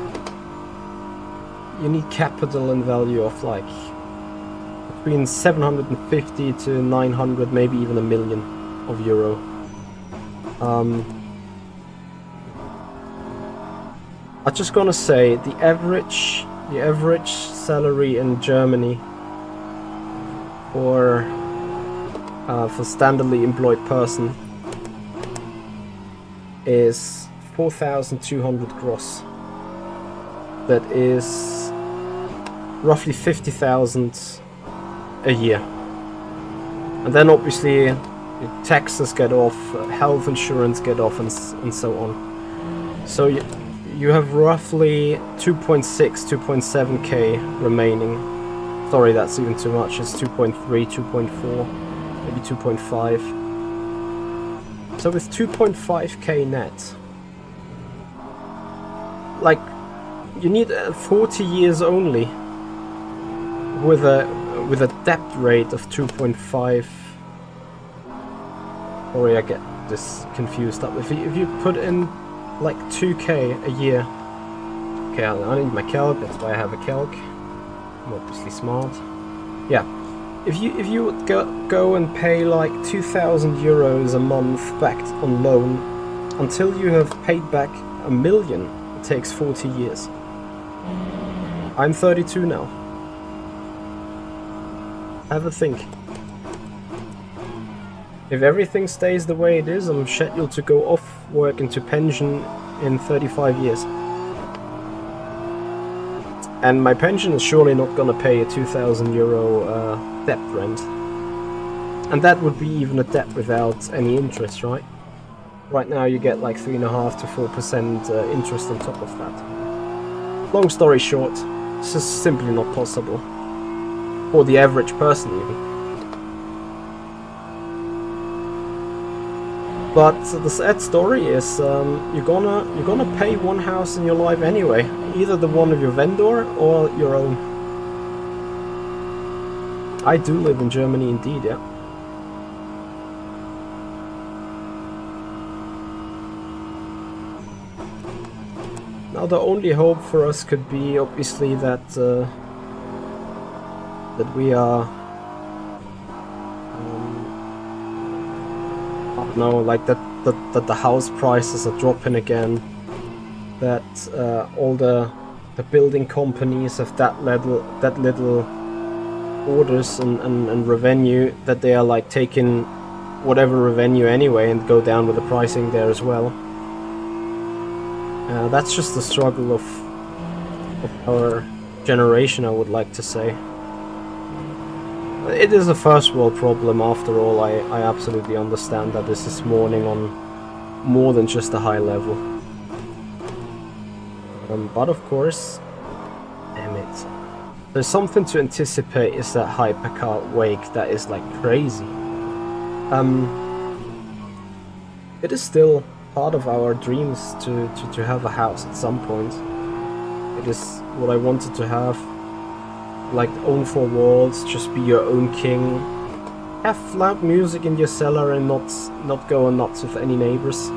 you need capital and value of like between 750 to 900, maybe even a million of euro. I'm just gonna say the average salary in Germany for standardly employed person is 4,200 gross. That is roughly 50,000 a year. And then obviously taxes get off, health insurance get off, and so on. So you have roughly 2.6, 2.7k remaining. Sorry, that's even too much. It's 2.3, 2.4, maybe 2.5. So with 2.5k net, like, you need 40 years only with a debt rate of 2.5. Sorry, I get this confused up. If you put in like 2k a year, okay, I need my calc. That's why I have a calc. I'm obviously smart. Yeah. If you would go and pay like 2,000 euros a month back on loan until you have paid back a million, it takes 40 years. I'm 32 now. Have a think. If everything stays the way it is, I'm scheduled to go off work into pension in 35 years. And my pension is surely not gonna pay a 2,000 euro debt rent. And that would be even a debt without any interest, right? Right now you get like 3.5 to 4% interest on top of that. Long story short, it's just simply not possible. For the average person even. But the sad story is you're gonna pay one house in your life anyway, either the one of your vendor or your own. I do live in Germany indeed, yeah. Now the only hope for us could be obviously that that we are like that the house prices are dropping again, that all the building companies have that little orders and revenue, that they are like taking whatever revenue anyway and go down with the pricing there as well. That's just the struggle of our generation, I would like to say. It is a first world problem after all. I absolutely understand that this is mourning on more than just a high level. But of course, damn it. There's something to anticipate, is that hypercar wake that is like crazy. It is still part of our dreams to have a house at some point. It is what I wanted to have. Like, own 4 walls, just be your own king. Have loud music in your cellar and not go nuts with any neighbors.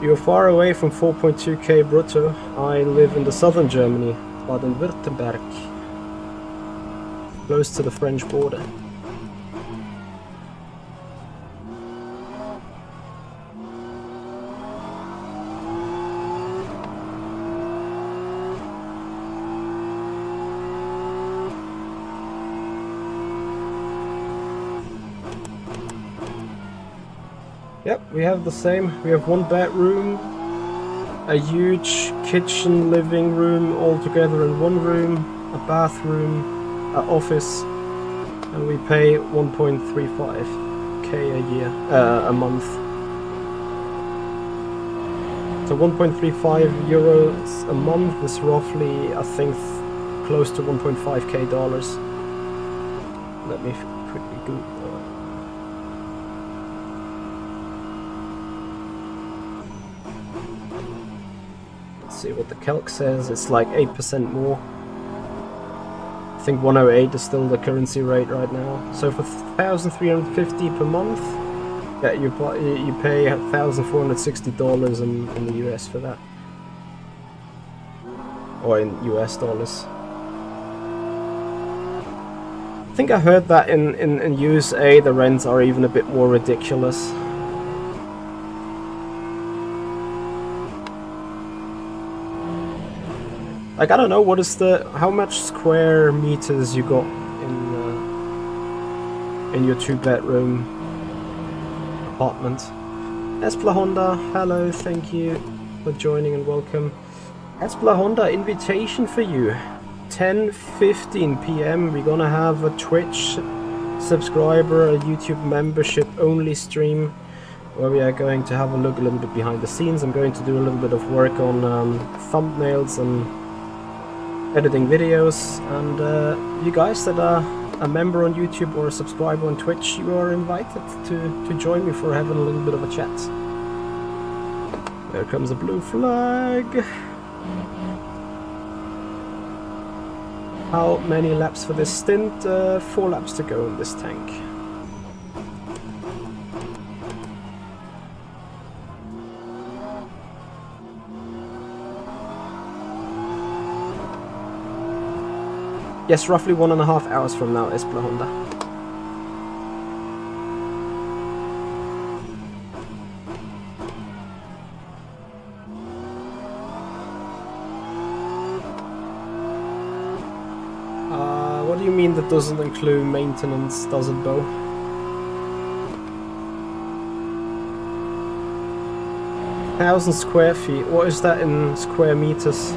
You're far away from 4.2k brutto. I live in the southern Germany, Baden-Württemberg, close to the French border. Yep, we have the same. We have 1 bedroom, a huge kitchen, living room all together in 1 room, a bathroom, an office, and we pay 1.35k a year, a month. So 1.35 euros a month is roughly, I think, close to 1.5k dollars. Let me quickly Google. Let's see what the calc says. It's like 8% more. I think 108 is still the currency rate right now. So for 1,350 per month, yeah, you pay $1,460 in the US for that, or in US dollars. I think I heard that in USA the rents are even a bit more ridiculous. Like, I don't know, what is how much square meters you got in your 2-bedroom apartment? Espla Honda, hello, thank you for joining and welcome. Espla Honda, invitation for you. 10:15 p.m. we're gonna have a Twitch subscriber, a YouTube membership only stream where we are going to have a look a little bit behind the scenes. I'm going to do a little bit of work on thumbnails and editing videos, and you guys that are a member on YouTube or a subscriber on Twitch, you are invited to join me for having a little bit of a chat. There comes a blue flag. How many laps for this stint? 4 laps to go in this tank. Yes, roughly 1.5 hours from now, Espla Honda. What do you mean that doesn't include maintenance, does it, Bo? Thousand square feet. What is that in square meters?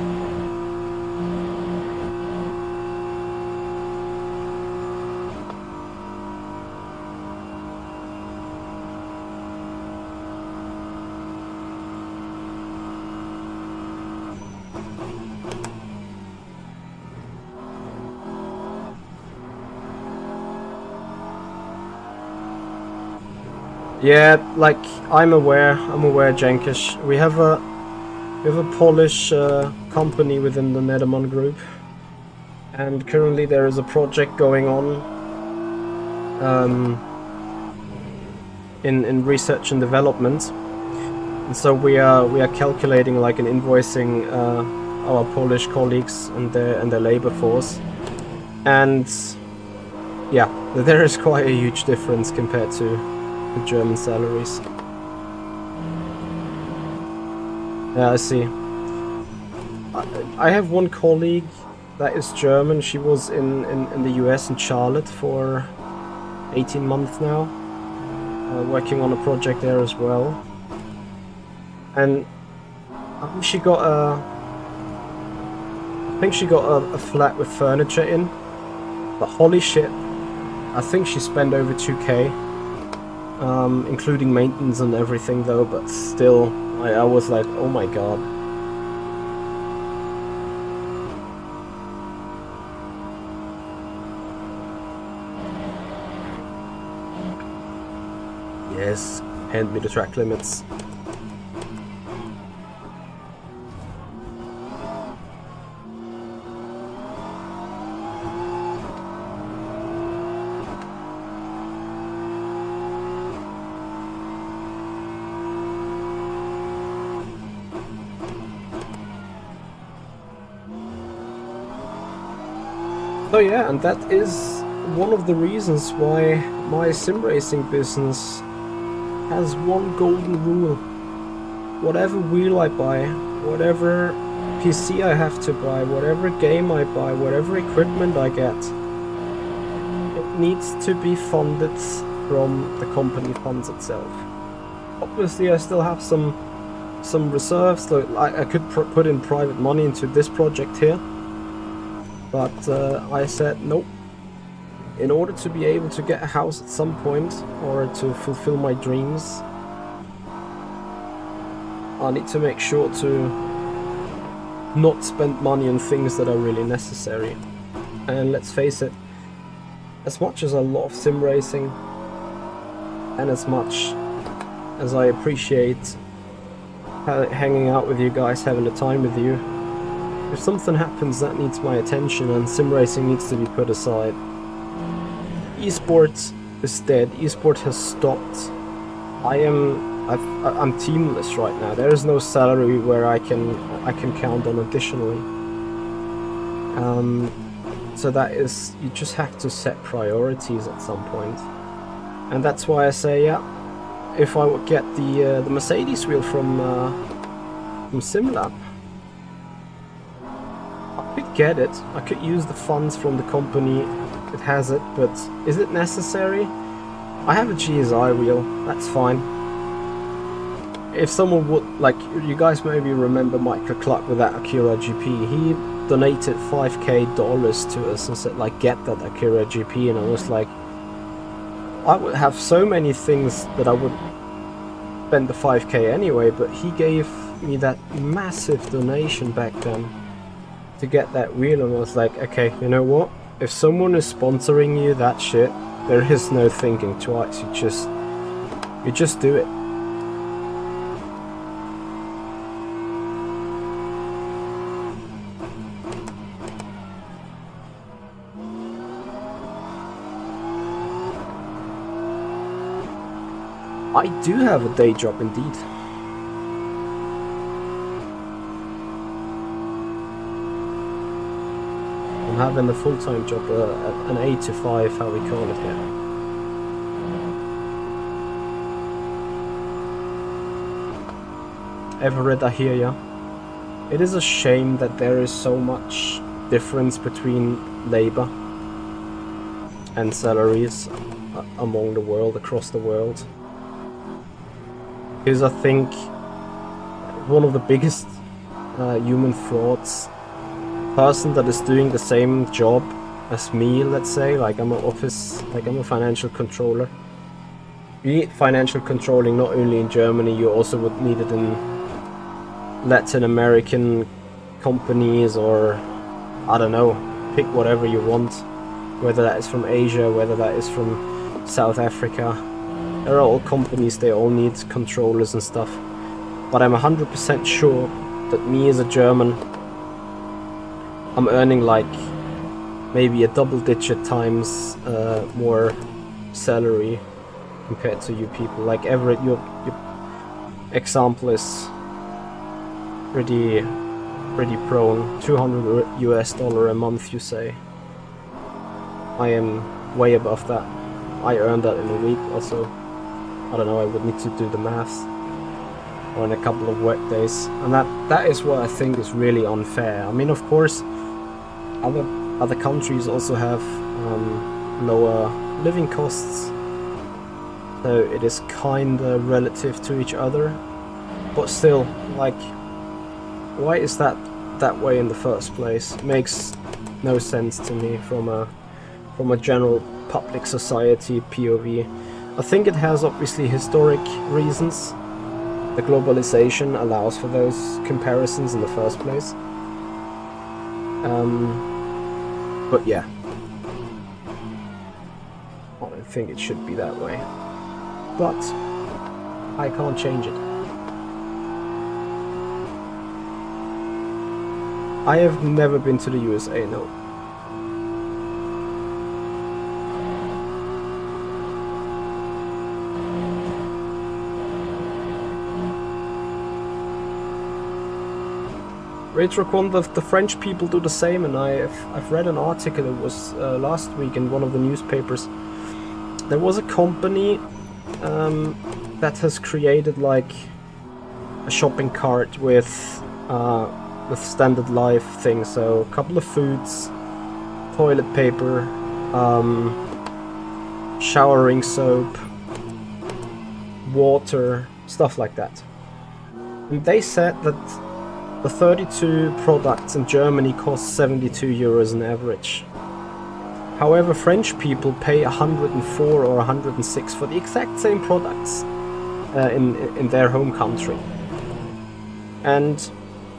Yeah, like, I'm aware, Jankish. We have a Polish company within the Nederman group, and currently there is a project going on in research and development, and so we are calculating like an invoicing our Polish colleagues and their labor force, and yeah, there is quite a huge difference compared to the German salaries. Yeah, I see. I have one colleague that is German. She was in the US in Charlotte for 18 months now, working on a project there as well. And I think she got a flat with furniture in, but holy shit, I think she spent over 2k. Including maintenance and everything though, but still, I was like, oh my god. Yes, hand me the track limits. So yeah, and that is one of the reasons why my Simracing business has one golden rule. Whatever wheel I buy, whatever PC I have to buy, whatever game I buy, whatever equipment I get, it needs to be funded from the company funds itself. Obviously I still have some reserves, so I could put in private money into this project here. But I said nope. In order to be able to get a house at some point, or to fulfill my dreams, I need to make sure to not spend money on things that are really necessary. And let's face it, as much as I love sim racing, and as much as I appreciate hanging out with you guys, having the time with you, if something happens that needs my attention and sim racing needs to be put aside, esports is dead. Esport has stopped. I'm teamless right now. There is no salary where I can count on additionally. So that is, you just have to set priorities at some point, and that's why I say, yeah, if I would get the Mercedes wheel from SimLab, I could get it. I could use the funds from the company that has it, but is it necessary? I have a GSI wheel, that's fine. If someone would, like, you guys maybe remember Michael Clark with that Acura GP, he donated $5,000 to us and said, like, get that Acura GP, and I was like, I would have so many things that I would spend the $5,000 anyway, but he gave me that massive donation back then to get that wheel, and I was like, okay, you know what? If someone is sponsoring you that shit, there is no thinking twice. You just do it. I do have a day job indeed. I'm having a full-time job, an 8 to 5, how we call it here. Ever read that here, yeah? It is a shame that there is so much difference between labor and salaries among the world, across the world. Because I think one of the biggest human frauds, person that is doing the same job as me, let's say, like I'm a financial controller. You need financial controlling not only in Germany, you also would need it in Latin American companies, or I don't know, pick whatever you want, whether that is from Asia, whether that is from South Africa. They're all companies, they all need controllers and stuff. But I'm 100% sure that me as a German, I'm earning like maybe a double-digit times more salary compared to you people. Like Everett, your example is pretty prone. $200 a month, you say. I am way above that. I earn that in a week also. I don't know, I would need to do the maths, or in a couple of work days, and that is what I think is really unfair. I mean, of course, other countries also have lower living costs, so it is kinda relative to each other, but still, like, why is that way in the first place? It makes no sense to me from a general public society POV. I think it has obviously historic reasons. The globalization allows for those comparisons in the first place. But yeah, I don't think it should be that way. But I can't change it. I have never been to the USA, no. Retrocon, the French people do the same, and I've read an article, it was last week in one of the newspapers. There was a company that has created like a shopping cart with standard life things, so a couple of foods, toilet paper, showering soap, water, stuff like that. And they said that the 32 products in Germany cost 72 euros on average. However, French people pay 104 or 106 for the exact same products in their home country. And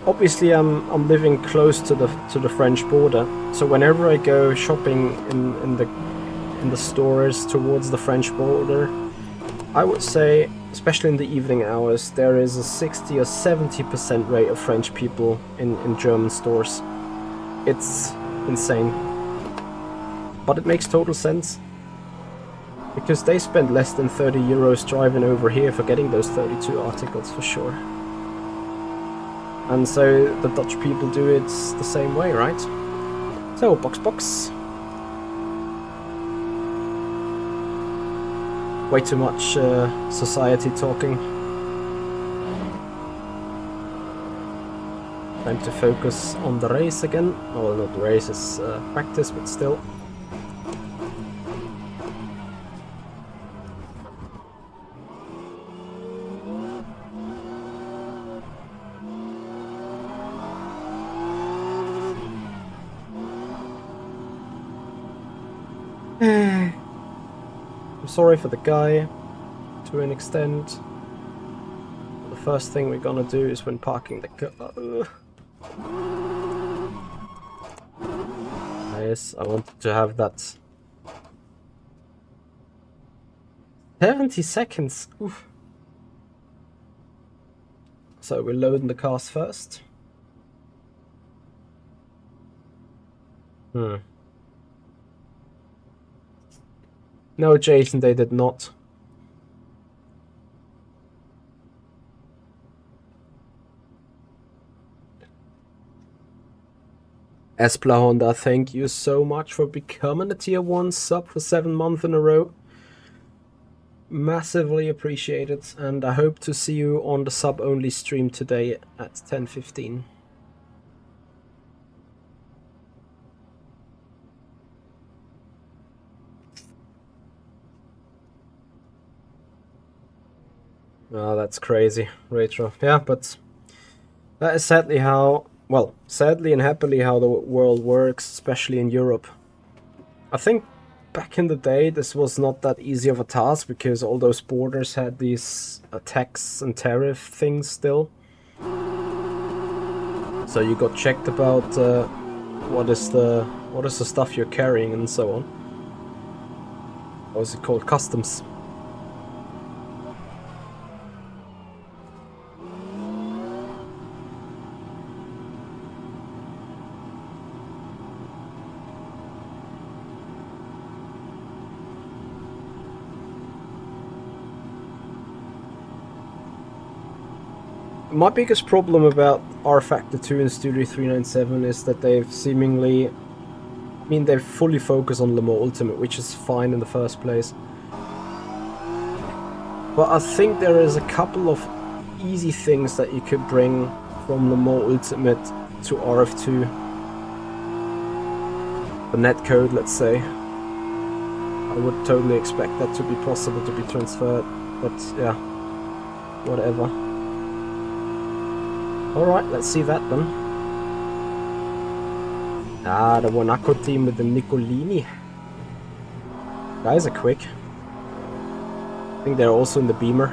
obviously I'm living close to the French border, so whenever I go shopping in the stores towards the French border, I would say, especially in the evening hours, there is a 60 or 70% rate of French people in German stores. It's insane. But it makes total sense. Because they spend less than 30 euros driving over here for getting those 32 articles for sure. And so the Dutch people do it the same way, right? So, box. Way too much society talking. Time to focus on the race again. Well, not the race, it's practice, but still. I'm sorry for the guy, to an extent. The first thing we're gonna do is when parking the car. Yes, I wanted to have that. 70 seconds! Oof. So we're loading the cars first. No, Jason, they did not. Espla Honda, thank you so much for becoming a tier 1 sub for 7 months in a row. Massively appreciated, and I hope to see you on the sub-only stream today at 10:15. Oh, that's crazy, Retro. Yeah, but that is sadly how, well, sadly and happily how the world works, especially in Europe. I think back in the day this was not that easy of a task because all those borders had these tax and tariff things still. So you got checked about what is the stuff you're carrying and so on. What is it called? Customs. My biggest problem about rFactor 2 and Studio 397 is that they've seemingly... I mean, they're fully focused on Le Mans Ultimate, which is fine in the first place. But I think there is a couple of easy things that you could bring from Le Mans Ultimate to RF2. The netcode, let's say. I would totally expect that to be possible to be transferred, but yeah, whatever. Alright, let's see that then. Ah, the Monaco team with the Nicolini. Guys are quick. I think they're also in the Beamer.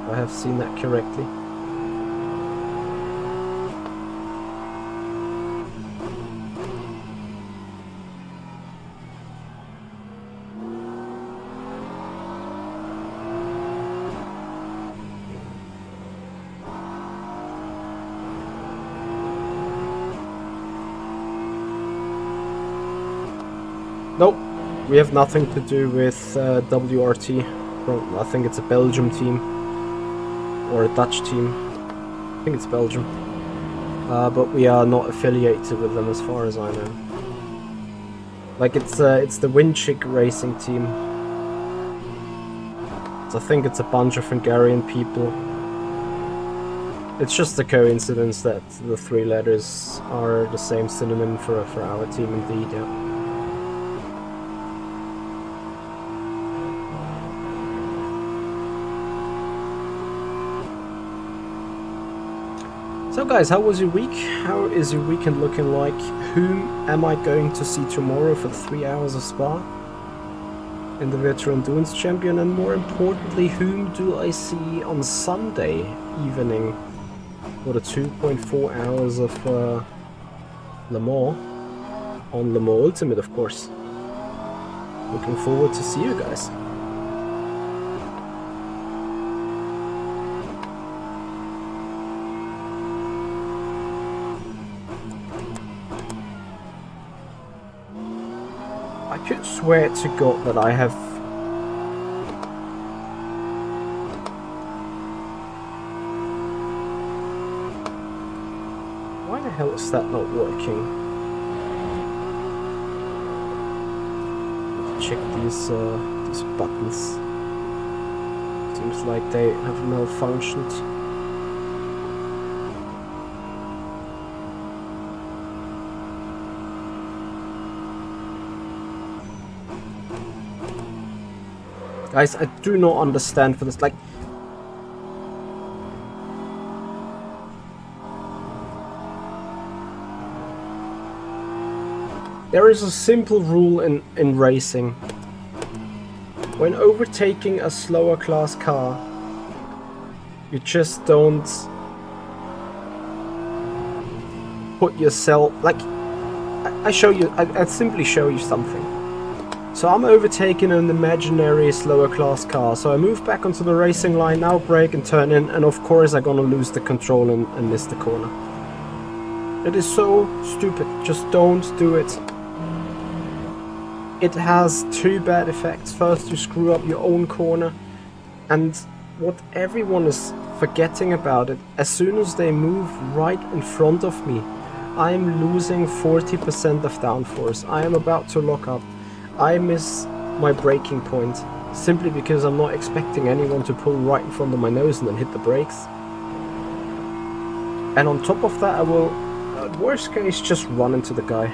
If I have seen that correctly. Nope, we have nothing to do with WRT. Well, I think it's a Belgium team. Or a Dutch team. I think it's Belgium. But we are not affiliated with them as far as I know. Like it's the Winchik racing team. So I think it's a bunch of Hungarian people. It's just a coincidence that the 3 letters are the same synonym for our team indeed, yeah. So guys, how was your week? How is your weekend looking like? Whom am I going to see tomorrow for the 3 hours of Spa? In the Virtual Endurance Champion, and more importantly, whom do I see on Sunday evening for the 2.4 hours of Le Mans on Le Mans Ultimate, of course. Looking forward to see you guys. I could swear to God that I have why the hell is that not working? Check these buttons. Seems like they have malfunctioned. Guys, I do not understand for this, like... There is a simple rule in racing. When overtaking a slower class car, you just don't put yourself... Like, I simply show you something. So I'm overtaking an imaginary slower class car, so I move back onto the racing line, now brake and turn in, and of course I'm gonna lose the control and miss the corner. It is so stupid, just don't do it. It has two bad effects. First, you screw up your own corner, and what everyone is forgetting about it, as soon as they move right in front of me, I am losing 40% of downforce. I am about to lock up. I miss my braking point simply because I'm not expecting anyone to pull right in front of my nose and then hit the brakes. And on top of that, I will, at worst case, just run into the guy.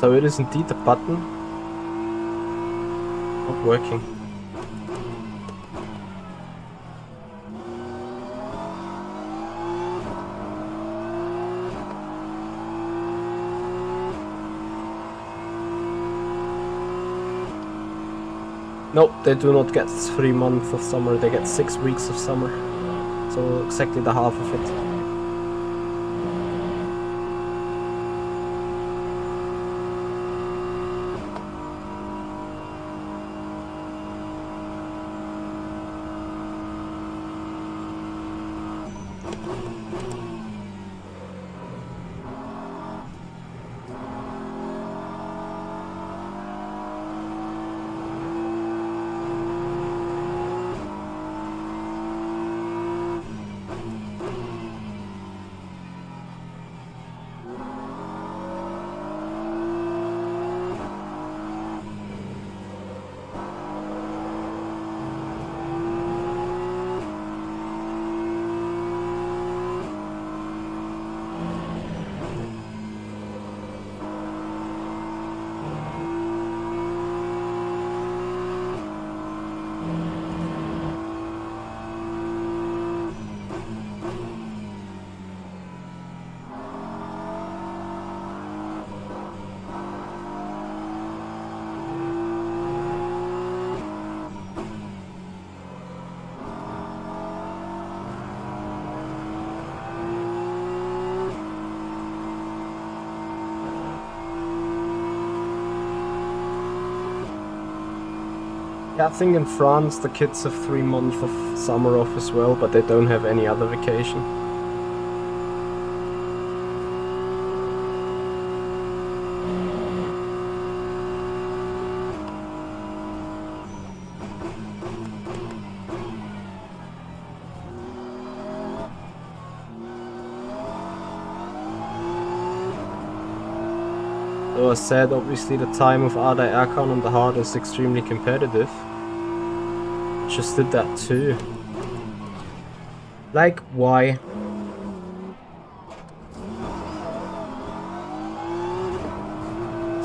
So it is indeed the button not working. Nope, they do not get 3 months of summer, they get 6 weeks of summer. So exactly the half of it. Yeah, I think in France the kids have 3 months of summer off as well, but they don't have any other vacation. Though I said, obviously the time of Ada Erkan on the hard is extremely competitive. Just did that too. Like, why?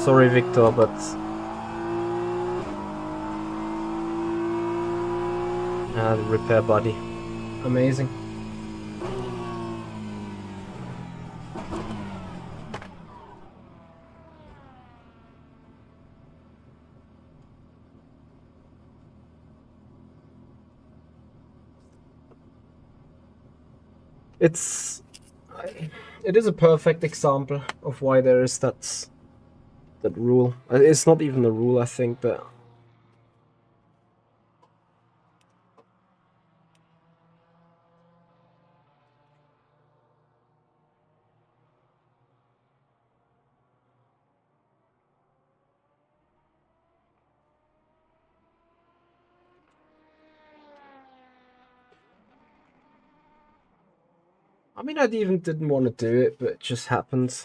Sorry, Victor, but the repair body, amazing. It is a perfect example of why there is that rule. It's not even a rule, I think, but I mean, I even didn't want to do it, but it just happened.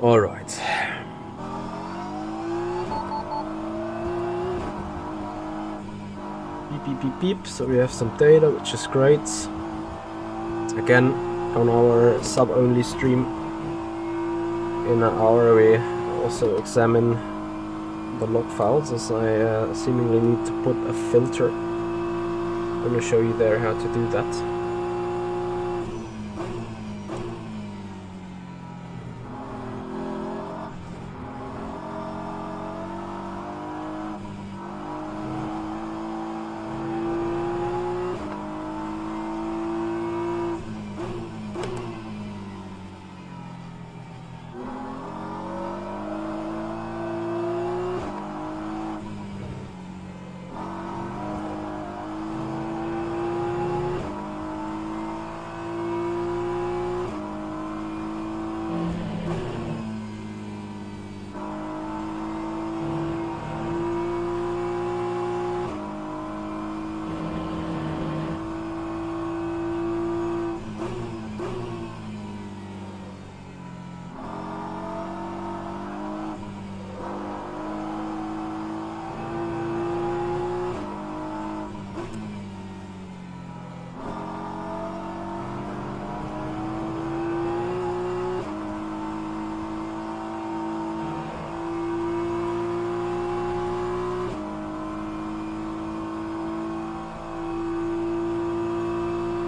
All right. Beep, beep, beep, beep. So we have some data, which is great. Again, on our sub-only stream, in an hour we also examine the log files, as I seemingly need to put a filter. I'm going to show you there how to do that.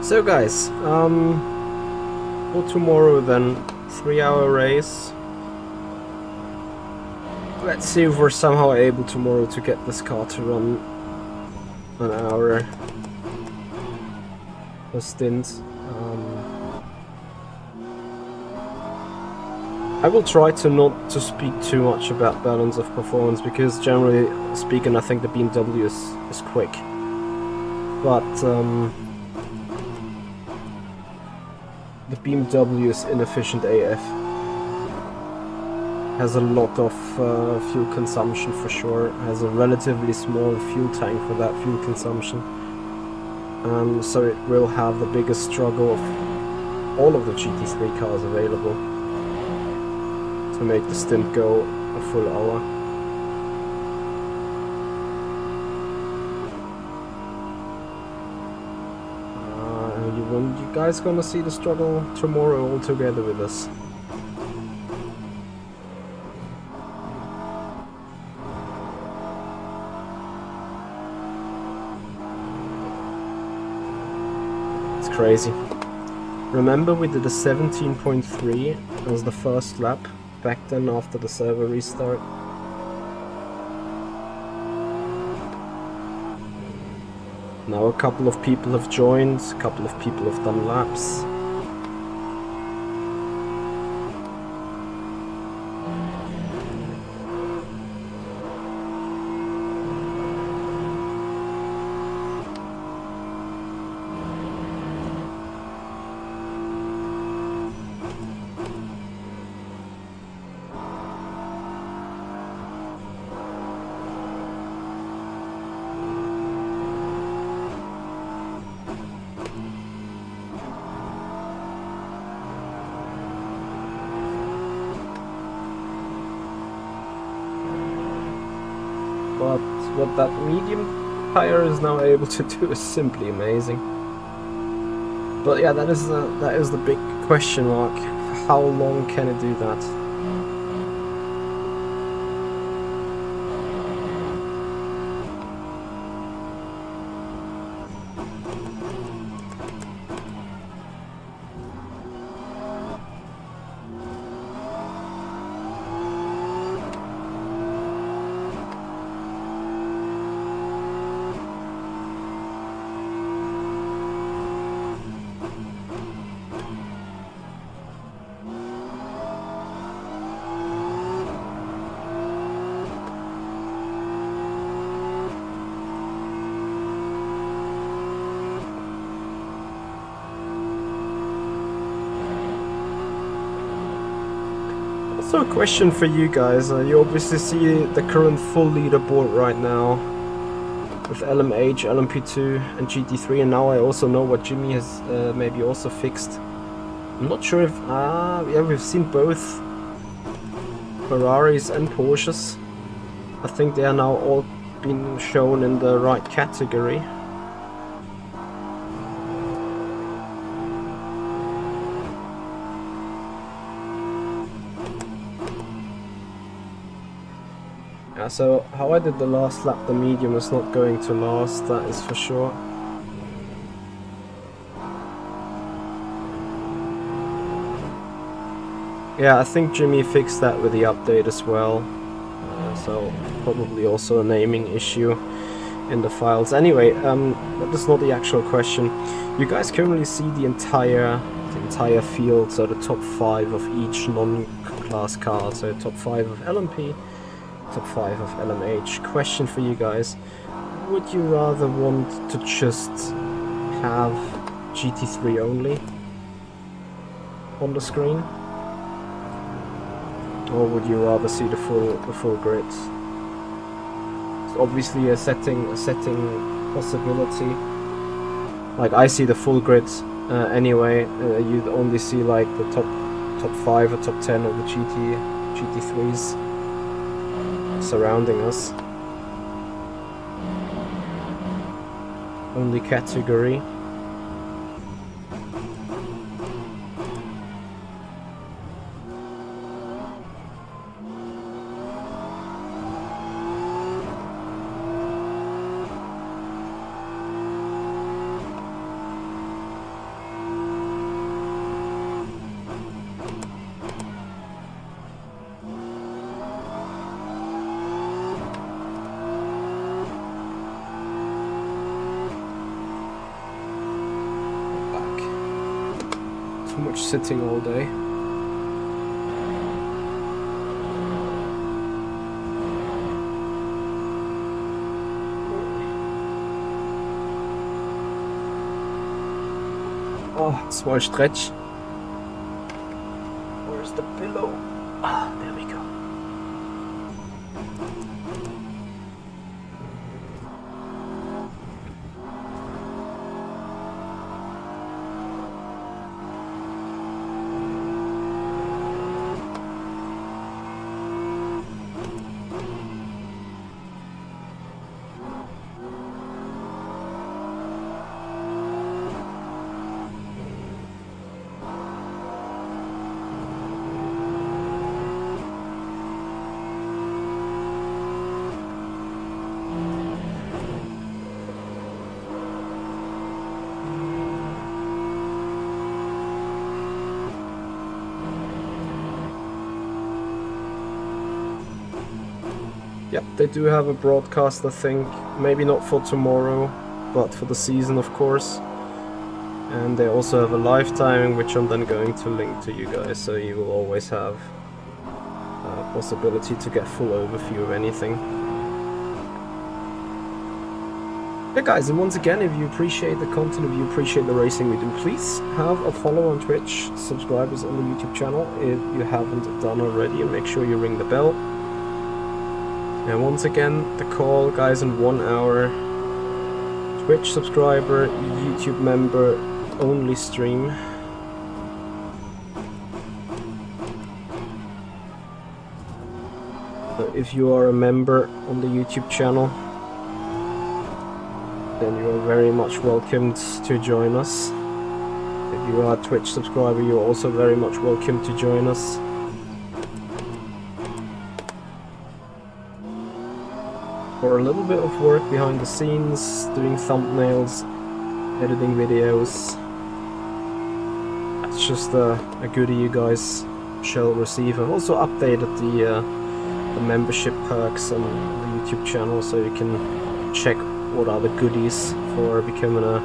So guys, for tomorrow then, 3-hour race. Let's see if we're somehow able tomorrow to get this car to run an hour a stint. I will try to not to speak too much about balance of performance, because generally speaking I think the BMW is quick. But the BMW is inefficient AF. Has a lot of fuel consumption for sure. Has a relatively small fuel tank for that fuel consumption. So it will have the biggest struggle of all of the GT3 cars available to make the stint go a full hour. You guys gonna see the struggle tomorrow all together with us. It's crazy. Remember we did a 17.3 as the first lap back then after the server restart. Now a couple of people have joined, a couple of people have done laps. but what that medium tire is now able to do is simply amazing. But yeah, that is the big question mark. How long can it do that? So a question for you guys, you obviously see the current full leaderboard right now with LMH, LMP2 and GT3, and now I also know what Jimmy has maybe also fixed. I'm not sure if, yeah, we've seen both Ferraris and Porsches. I think they are now all being shown in the right category. Yeah, so how I did the last lap, the medium is not going to last, that is for sure. Yeah, I think Jimmy fixed that with the update as well. So probably also a naming issue in the files. Anyway, that's not the actual question. You guys currently see the entire field, so the top 5 of each non-class car, so top 5 of LMP, top 5 of LMH. Question for you guys: would you rather want to just have GT3 only on the screen, or would you rather see the full grid? It's obviously a setting possibility. Like, I see the full grid anyway. You'd only see like the top 5 or top 10 of the GT3s surrounding us. Only category. Too much sitting all day. Oh, small stretch. Where's the pillow? Ah, there we go. Yep, they do have a broadcast, I think. Maybe not for tomorrow, but for the season, of course. And they also have a live timing, which I'm then going to link to you guys, so you will always have a possibility to get full overview of anything. Yeah, guys, and once again, if you appreciate the content, if you appreciate the racing we do, please have a follow on Twitch, subscribe us on the YouTube channel if you haven't done already, and make sure you ring the bell. And once again, the call, guys, in 1 hour, Twitch subscriber, YouTube member only stream. If you are a member on the YouTube channel, then you are very much welcomed to join us. If you are a Twitch subscriber, you're also very much welcome to join us. For a little bit of work behind the scenes, doing thumbnails, editing videos. That's just a goodie you guys shall receive. I've also updated the membership perks on the YouTube channel, so you can check what are the goodies for becoming a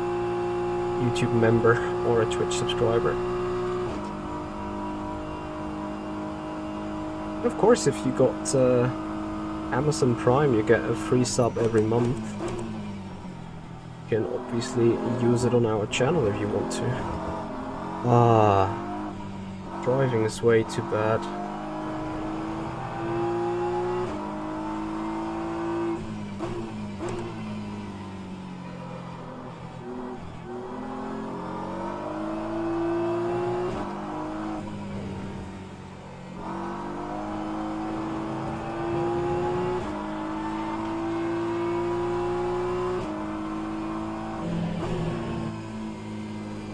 YouTube member or a Twitch subscriber. Of course, if you got Amazon Prime, you get a free sub every month. You can obviously use it on our channel if you want to. Driving is way too bad.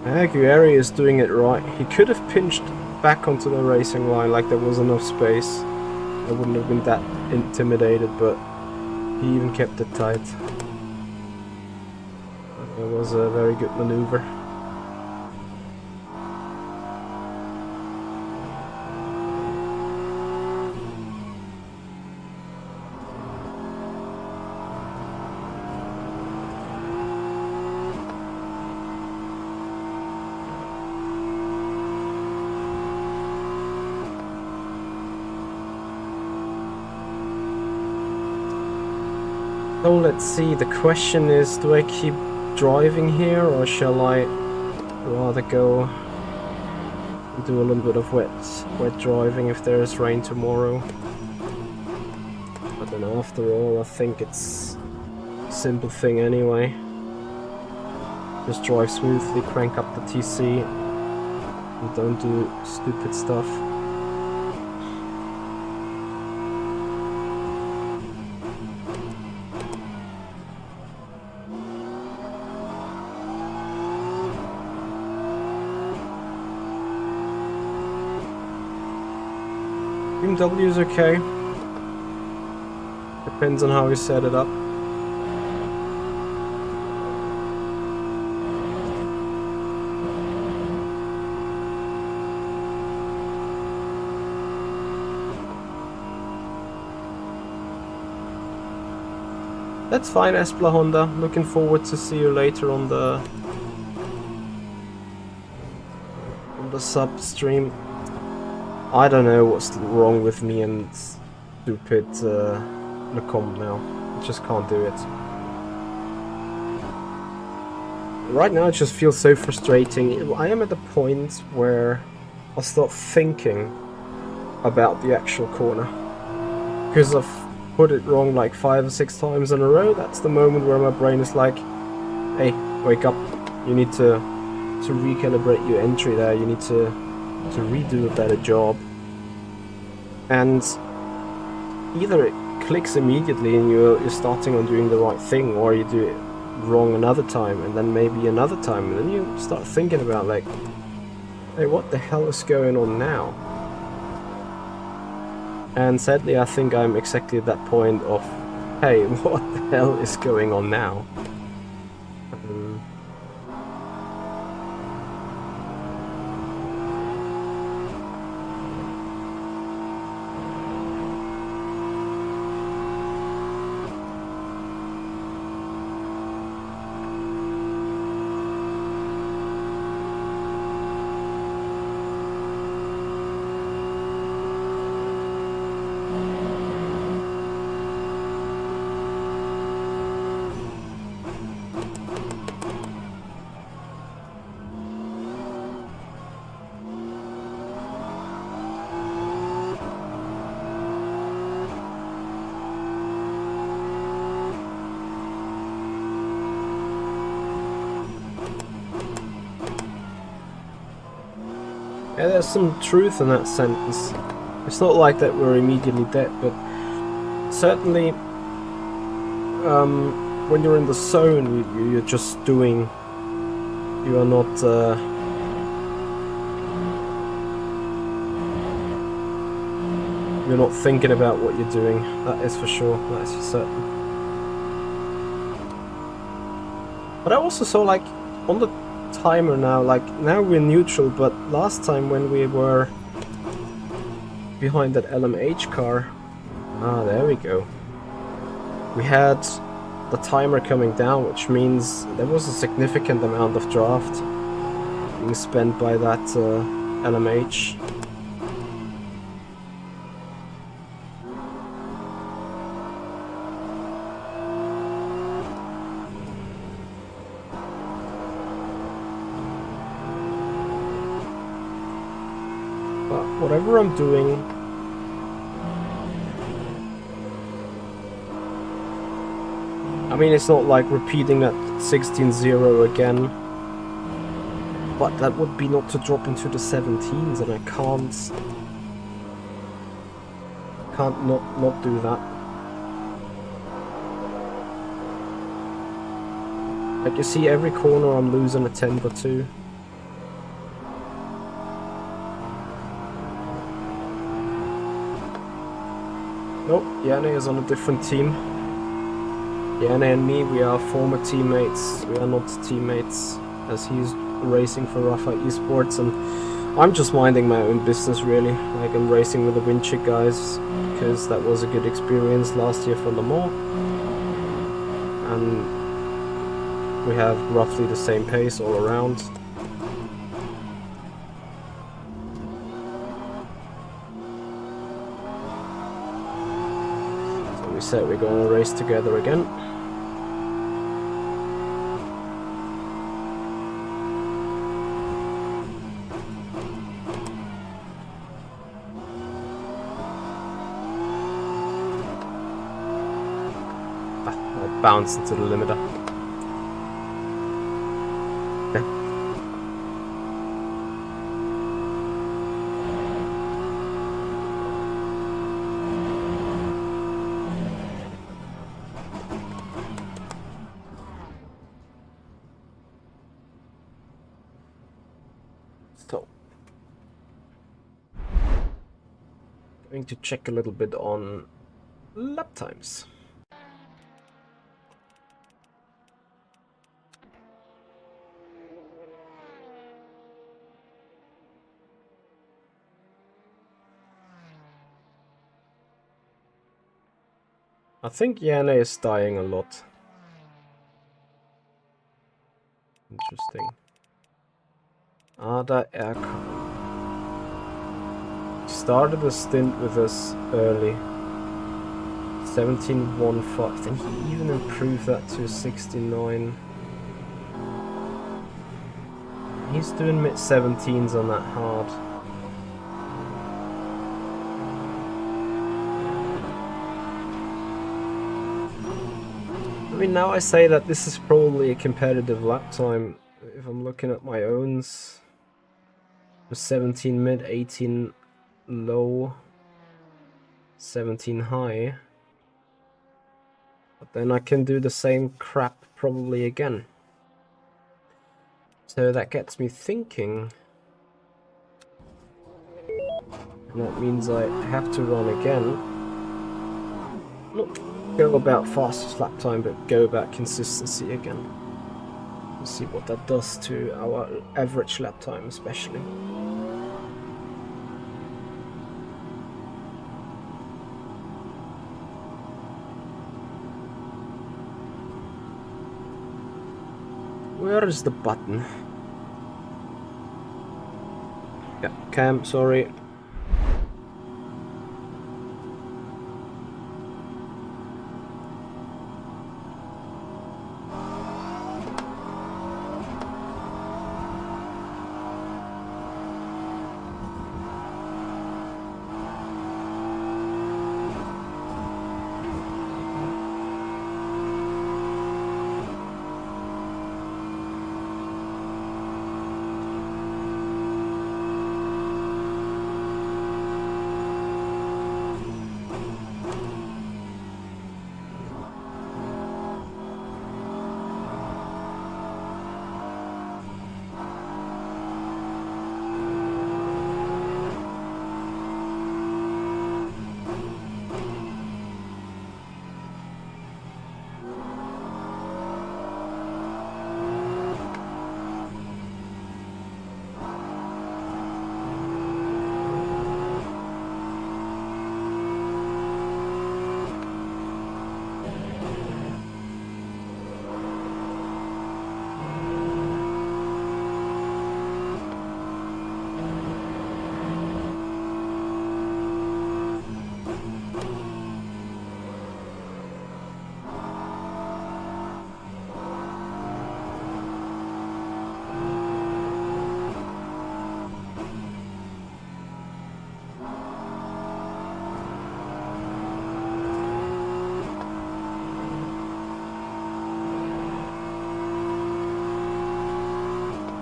Aguirre is doing it right. He could have pinched back onto the racing line like there was enough space. I wouldn't have been that intimidated, but he even kept it tight. It was a very good maneuver. So let's see, the question is, do I keep driving here or shall I rather go and do a little bit of wet driving if there is rain tomorrow? But then after all, I think it's a simple thing anyway. Just drive smoothly, crank up the TC, and don't do stupid stuff. BMW is okay. Depends on how you set it up. That's fine, Espla Honda. Looking forward to see you later on the sub stream. I don't know what's wrong with me and stupid Lecombe now. I just can't do it. Right now it just feels so frustrating. I am at the point where I'll start thinking about the actual corner. Because I've put it wrong like 5 or 6 times in a row. That's the moment where my brain is like, hey, wake up. You need to recalibrate your entry there. You need to redo a better job. And either it clicks immediately and you're starting on doing the right thing, or you do it wrong another time and then maybe another time, and then you start thinking about like, hey, what the hell is going on now? And sadly I think I'm exactly at that point of, hey, what the hell is going on now? Yeah, there's some truth in that sentence. It's not like that we're immediately dead, but certainly when you're in the zone, you're just doing. You are not. You're not thinking about what you're doing. That is for sure. That is for certain. But I also saw, like, on the timer now, like, now we're neutral, but last time when we were behind that LMH car, there we go. We had the timer coming down, which means there was a significant amount of draft being spent by that LMH. But whatever I'm doing, I mean, it's not like repeating that 16-0 again, but that would be not to drop into the 17s, and I can't not do that. Like, you see, every corner I'm losing a tenth or two. Nope, Yanni is on a different team. Yanni and me, we are former teammates. We are not teammates, as he's racing for Rafa Esports, and I'm just minding my own business, really. Like, I'm racing with the Winchik guys, because that was a good experience last year for Le Mans. And we have roughly the same pace all around. We said we're going to race together again. I bounced into the limiter. Okay. So, going to check a little bit on lap times. I think Yana is dying a lot. Interesting. Ada Erkan started a stint with us early. 17.15. I think he even improved that to 69. He's doing mid-17s on that hard. I mean, now I say that this is probably a competitive lap time. If I'm looking at my owns, 17 mid, 18 low, 17 high. But then I can do the same crap probably again. So that gets me thinking. And that means I have to run again. Not go about fastest lap time, but go about consistency again. We'll see what that does to our average lap time especially. Where is the button? Yeah, Cam, sorry.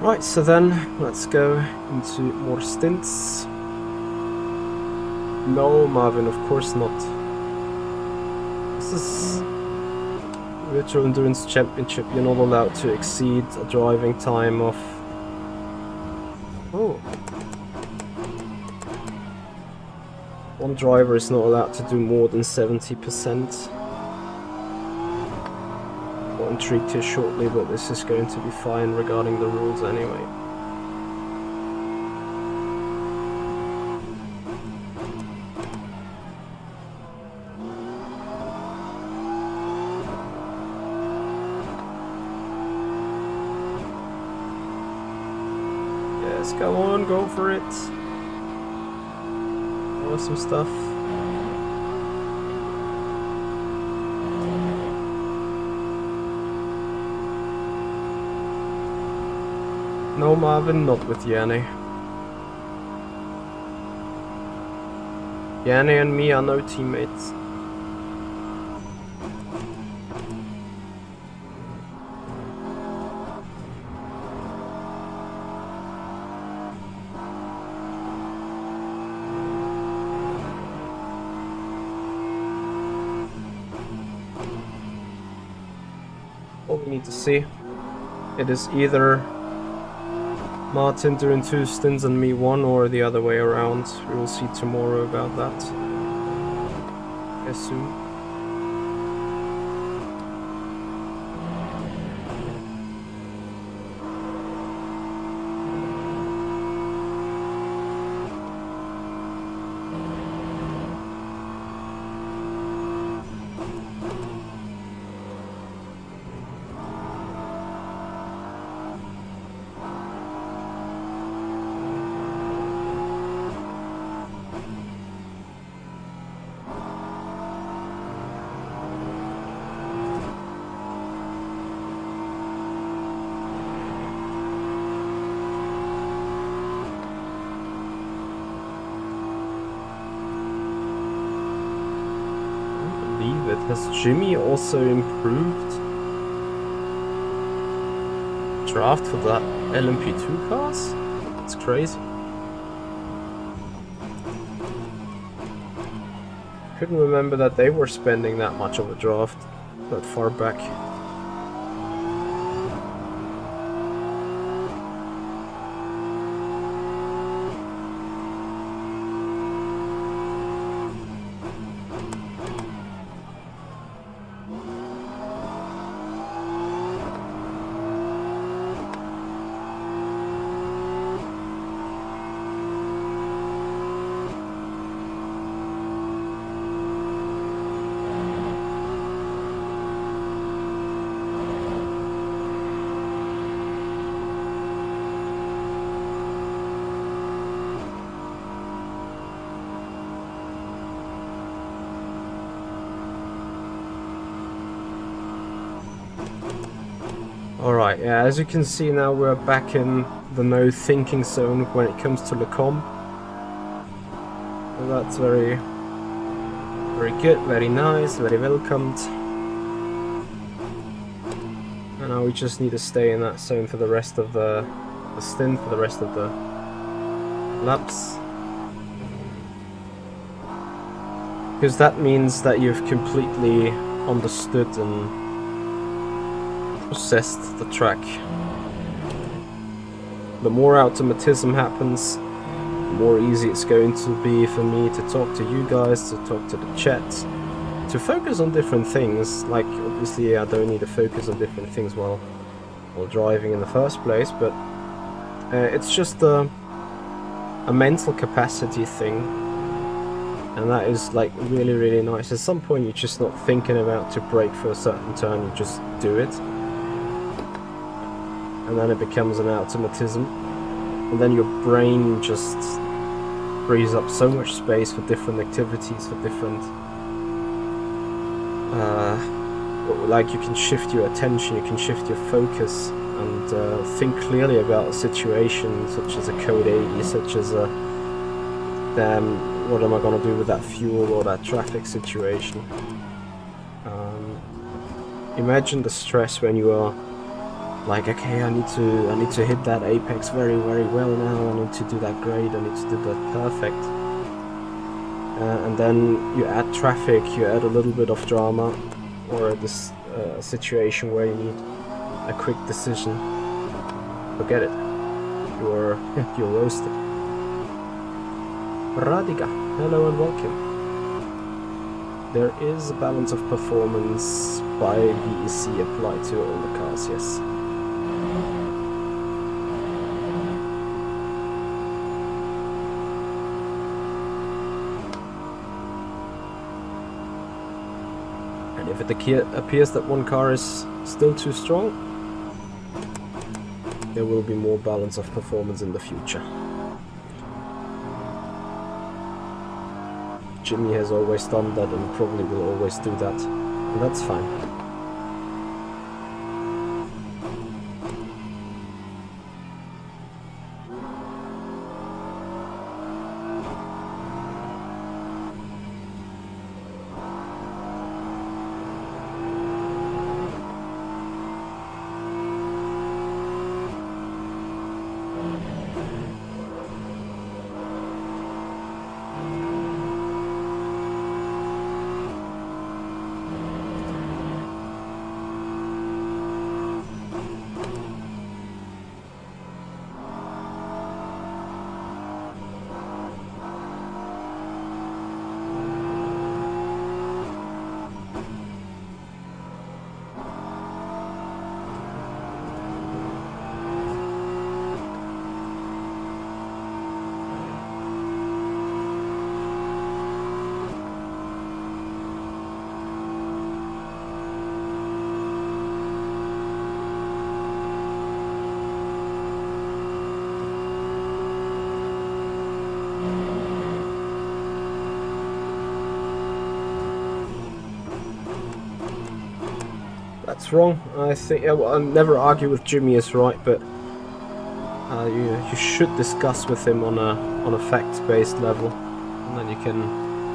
Right, so then let's go into more stints. No, Marvin, of course not. This is Virtual Endurance Championship. You're not allowed to exceed a driving time of... Oh. One driver is not allowed to do more than 70%. I'll intrigue here shortly, but this is going to be fine regarding the rules anyway. Yes, come on, go for it. Awesome stuff. No, Marvin, not with Yanni. Yanni and me are no teammates. All we need to see, it is either Martin doing 2 stints and me 1, or the other way around. We will see tomorrow about that, I assume. Has Jimmy also improved draft for that LMP2 cars? It's crazy. Couldn't remember that they were spending that much of a draft that far back. Alright, yeah, as you can see now we're back in the no thinking zone when it comes to Le Com. So that's very good, very nice, very welcomed. And now we just need to stay in that zone for the rest of the stint, for the rest of the laps. Because that means that you've completely understood and processed the track. The more automatism happens, the more easy it's going to be for me to talk to you guys, to talk to the chat, to focus on different things. Like, obviously I don't need to focus on different things while driving in the first place, but it's just a mental capacity thing, and that is like really nice. At some point you're just not thinking about to brake for a certain turn, you just do it. And then it becomes an automatism, and then your brain just frees up so much space for different activities, for different like you can shift your attention, you can shift your focus, and think clearly about a situation, such as a code 80, such as a damn, what am I gonna do with that fuel or that traffic situation. Imagine the stress when you are like, okay, I need to hit that apex very well now. I need to do that great. I need to do that perfect. And then you add traffic, you add a little bit of drama, or this situation where you need a quick decision. Forget it. You're roasted. Radiga, hello and welcome. There is a balance of performance by VEC applied to all the cars, yes. And if it appears that one car is still too strong, there will be more balance of performance in the future. Jimmy has always done that and probably will always do that, and that's fine. That's wrong. I think I'll never argue with Jimmy is right, but you should discuss with him on a fact-based level, and then you can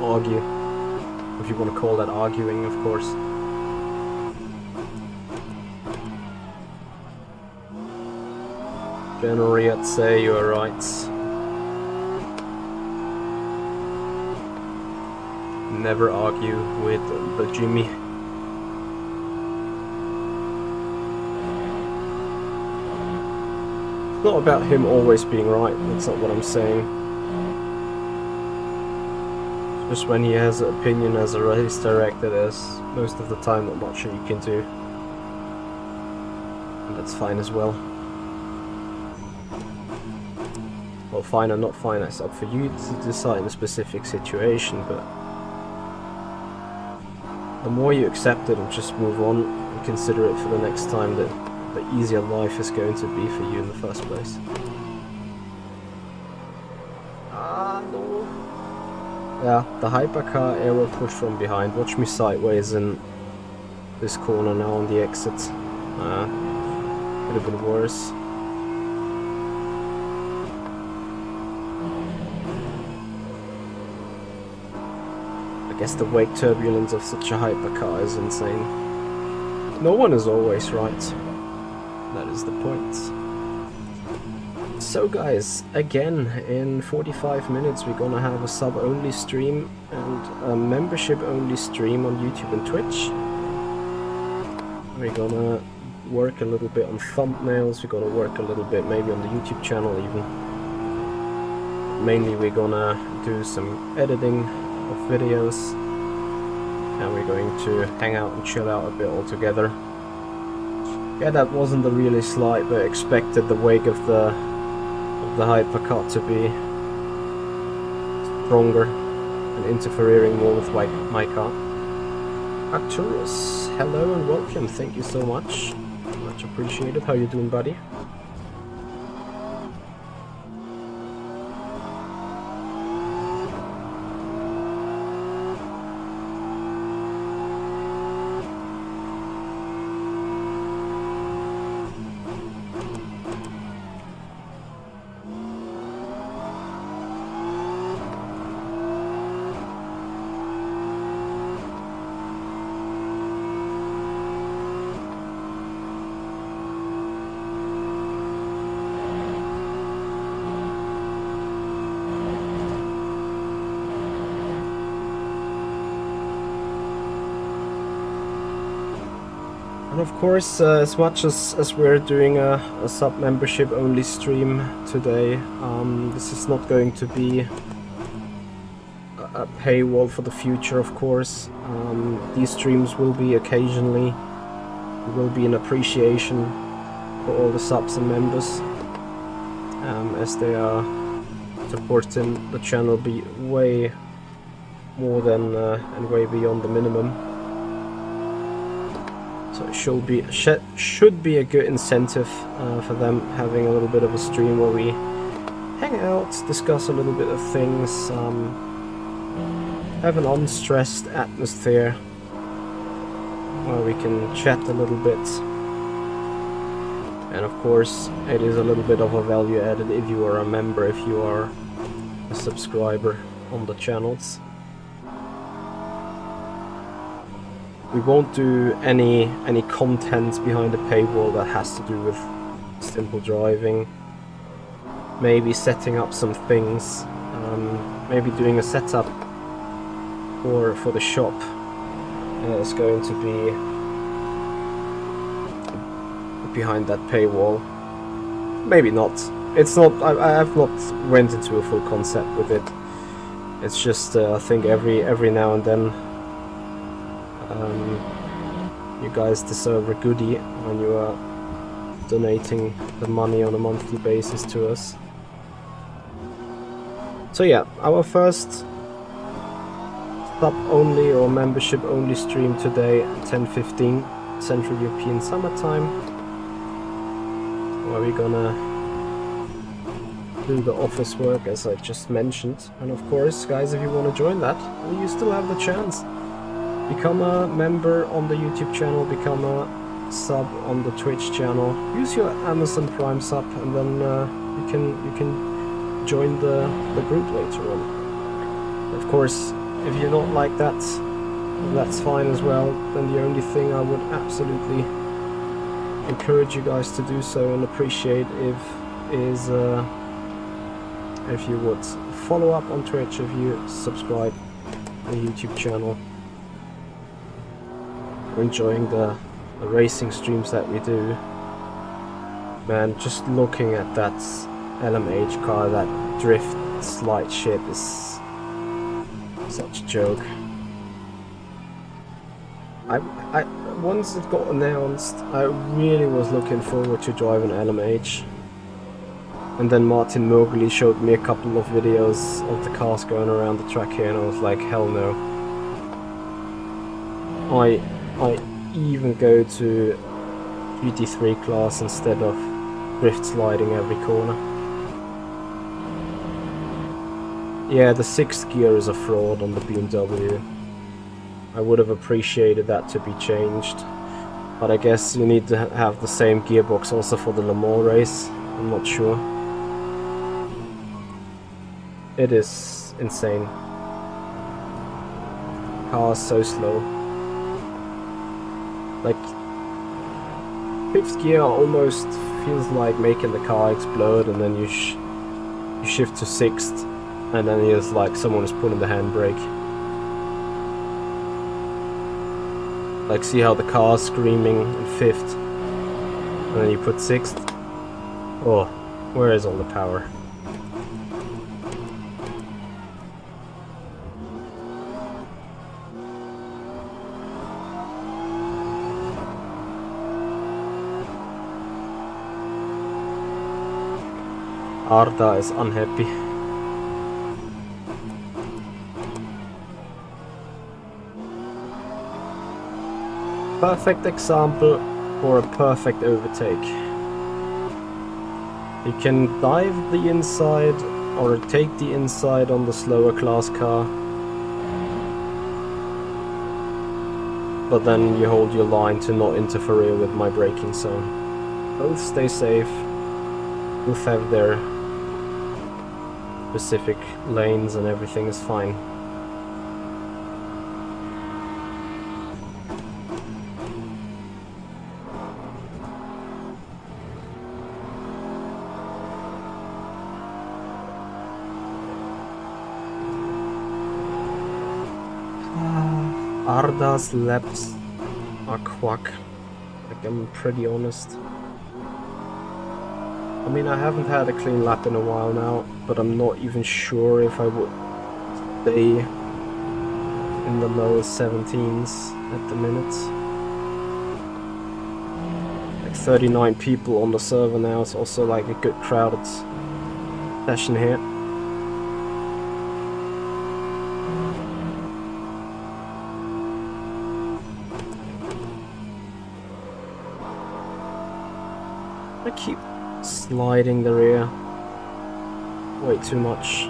argue, if you want to call that arguing, of course. Generally, I'd say you're right. Never argue with the Jimmy. It's not about him always being right, that's not what I'm saying. Just when he has an opinion as a race director, there's most of the time not much you can do. And that's fine as well. Well, fine or not fine, that's up for you to decide in a specific situation, but the more you accept it and just move on and consider it for the next time, that the easier life is going to be for you in the first place. Ah, no. Yeah, the hypercar aero push from behind. Watch me sideways in this corner now on the exit. Could have been worse. I guess the wake turbulence of such a hypercar is insane. No one is always right. That is the point. So guys, again, in 45 minutes we're gonna have a sub-only stream and a membership-only stream on YouTube and Twitch. We're gonna work a little bit on thumbnails, we're gonna work a little bit maybe on the YouTube channel even. Mainly we're gonna do some editing of videos, and we're going to hang out and chill out a bit all together. Yeah, that wasn't a really slight, but expected the wake of the hypercar to be stronger and interfering more with my car. Arcturus, hello and welcome. Thank you so much. Much appreciated. How you doing, buddy? And of course, as much as we're doing a sub membership only stream today, this is not going to be a paywall for the future, of course. These streams will be occasionally, will be an appreciation for all the subs and members, as they are supporting the channel be way more than and way beyond the minimum. So it should be a good incentive for them having a little bit of a stream where we hang out, discuss a little bit of things, have an unstressed atmosphere where we can chat a little bit. And of course, it is a little bit of a value added if you are a member, if you are a subscriber on the channels. We won't do any content behind the paywall that has to do with simple driving. Maybe setting up some things, maybe doing a setup for the shop is going to be behind that paywall. Maybe not. It's not. I have not went into a full concept with it. It's just I think every now and then. You guys deserve a goodie when you are donating the money on a monthly basis to us. So yeah, our first sub only or membership only stream today, 10:15 Central European Summertime, where we're gonna do the office work as I just mentioned. And of course, guys, if you want to join that, you still have the chance. Become a member on the YouTube channel, become a sub on the Twitch channel, use your Amazon Prime sub, and then you can join the group later on. Of course, if you're not like that, that's fine as well. Then the only thing I would absolutely encourage you guys to do so and appreciate is if you would follow up on Twitch, if you subscribe to the YouTube channel. We're enjoying the racing streams that we do. Man, just looking at that LMH car, that drift slide shit is such a joke. I once it got announced, I really was looking forward to driving LMH. And then Martin Mogli showed me a couple of videos of the cars going around the track here, and I was like, hell no. I even go to GT3 class instead of drift sliding every corner. Yeah, the 6th gear is a fraud on the BMW. I would have appreciated that to be changed, but I guess you need to have the same gearbox also for the Le Mans race. I'm not sure. It is insane. Car is so slow. Like, 5th gear almost feels like making the car explode, and then you shift to 6th, and then it's like someone is pulling the handbrake. Like, see how the car's screaming in 5th, and then you put 6th. Oh, where is all the power? Arda is unhappy. Perfect example for a perfect overtake. You can dive the inside or take the inside on the slower class car, but then you hold your line to not interfere with my braking zone. Both stay safe, both have their specific lanes, and everything is fine. Arda's laps are quack. I'm pretty honest. I mean, I haven't had a clean lap in a while now, but I'm not even sure if I would stay in the lower 17s at the minute. Like 39 people on the server now is also like a good crowded session here. I keep sliding the rear way too much.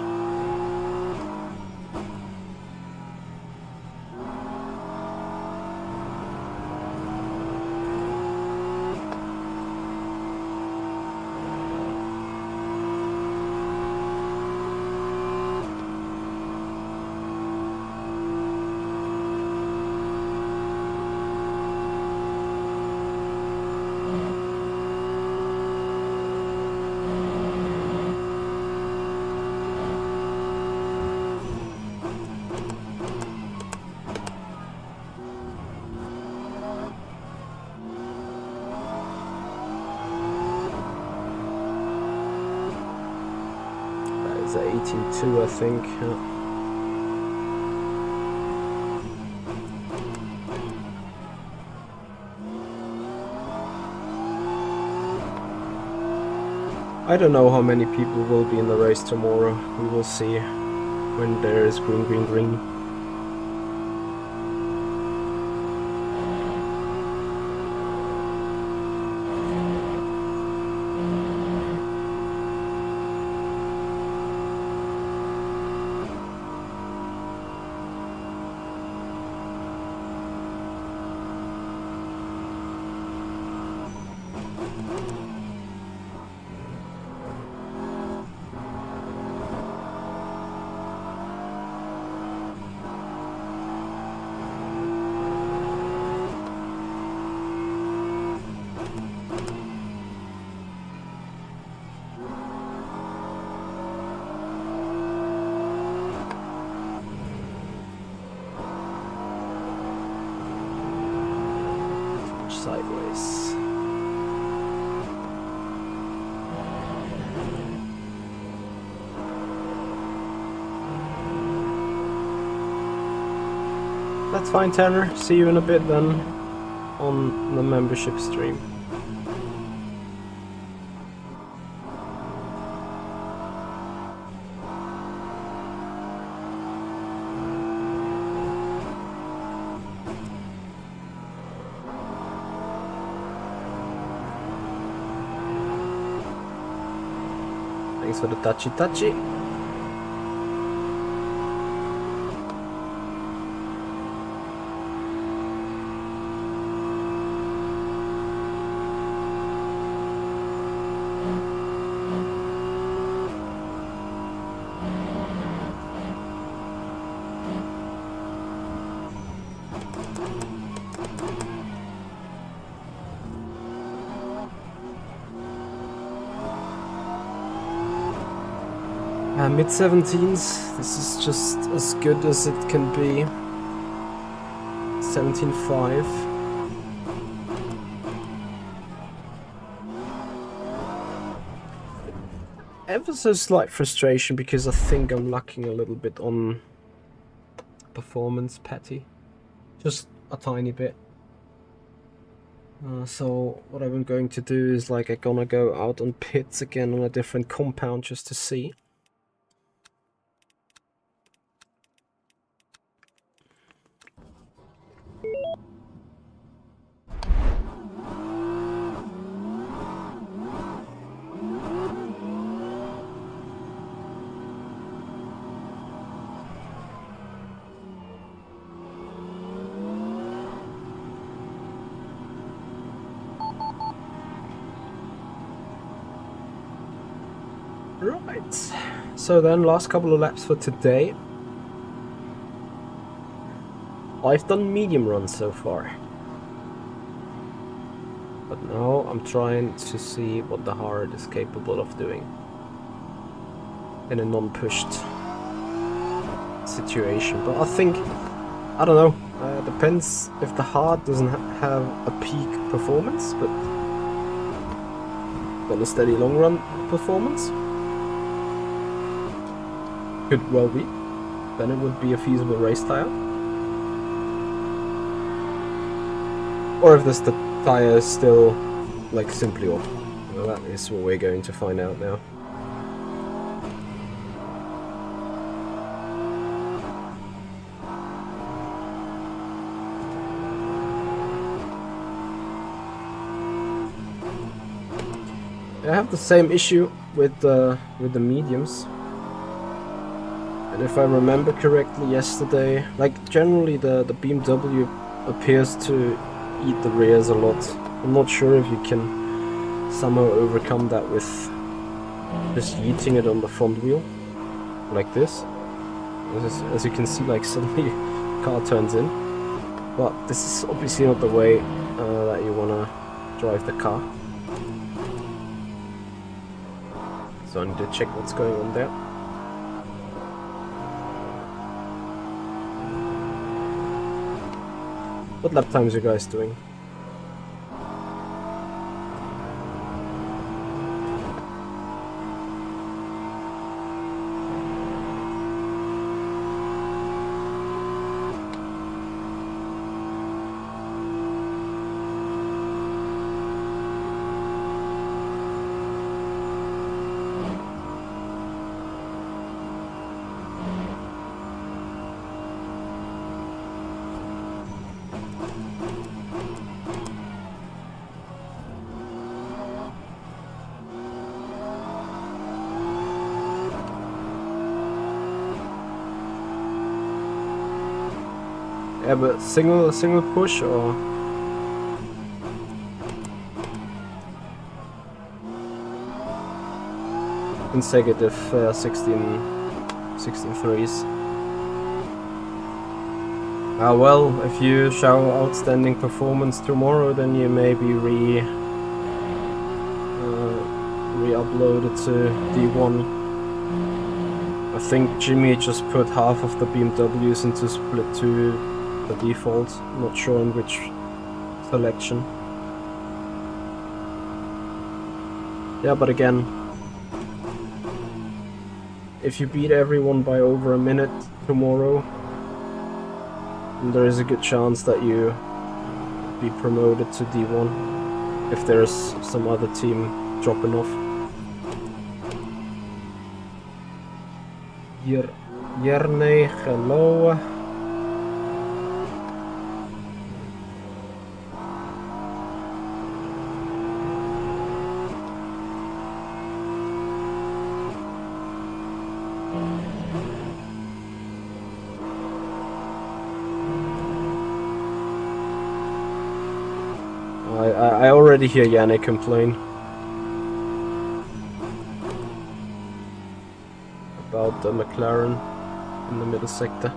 That is 18.2, I think. I don't know how many people will be in the race tomorrow. We will see when there is green, green, green. Sideways. That's fine, Tanner. See you in a bit then on the membership stream. Thanks for the touchy. Mid-17s, this is just as good as it can be. 17.5. Ever so slight frustration because I think I'm lacking a little bit on performance patty. Just a tiny bit. So what I'm going to do is like I'm gonna go out on pits again on a different compound just to see. Right, so then last couple of laps for today. I've done medium runs so far, but now I'm trying to see what the hard is capable of doing in a non-pushed situation. But I think I don't know. Depends if the hard doesn't have a peak performance, but a steady long run performance. Could well be. Then it would be a feasible race tire. Or if this tire is still like simply off. Well, that is what we're going to find out now. I have the same issue with the mediums, and if I remember correctly yesterday, like generally the BMW appears to eat the rears a lot. I'm not sure if you can somehow overcome that with just yeeting it on the front wheel like this. As you can see, like suddenly the car turns in, but this is obviously not the way that you want to drive the car. So I need to check what's going on there. What lap times are you guys doing? Yeah, but single push or consecutive 16 threes. Well, if you show outstanding performance tomorrow, then you maybe re-upload it to D1. I think Jimmy just put half of the BMWs into split 2. The default, not sure in which selection. Yeah, but again, if you beat everyone by over a minute tomorrow, there is a good chance that you be promoted to D1 if there's some other team dropping off. Yerney, hello. I already hear Yannick complain about the McLaren in the middle sector.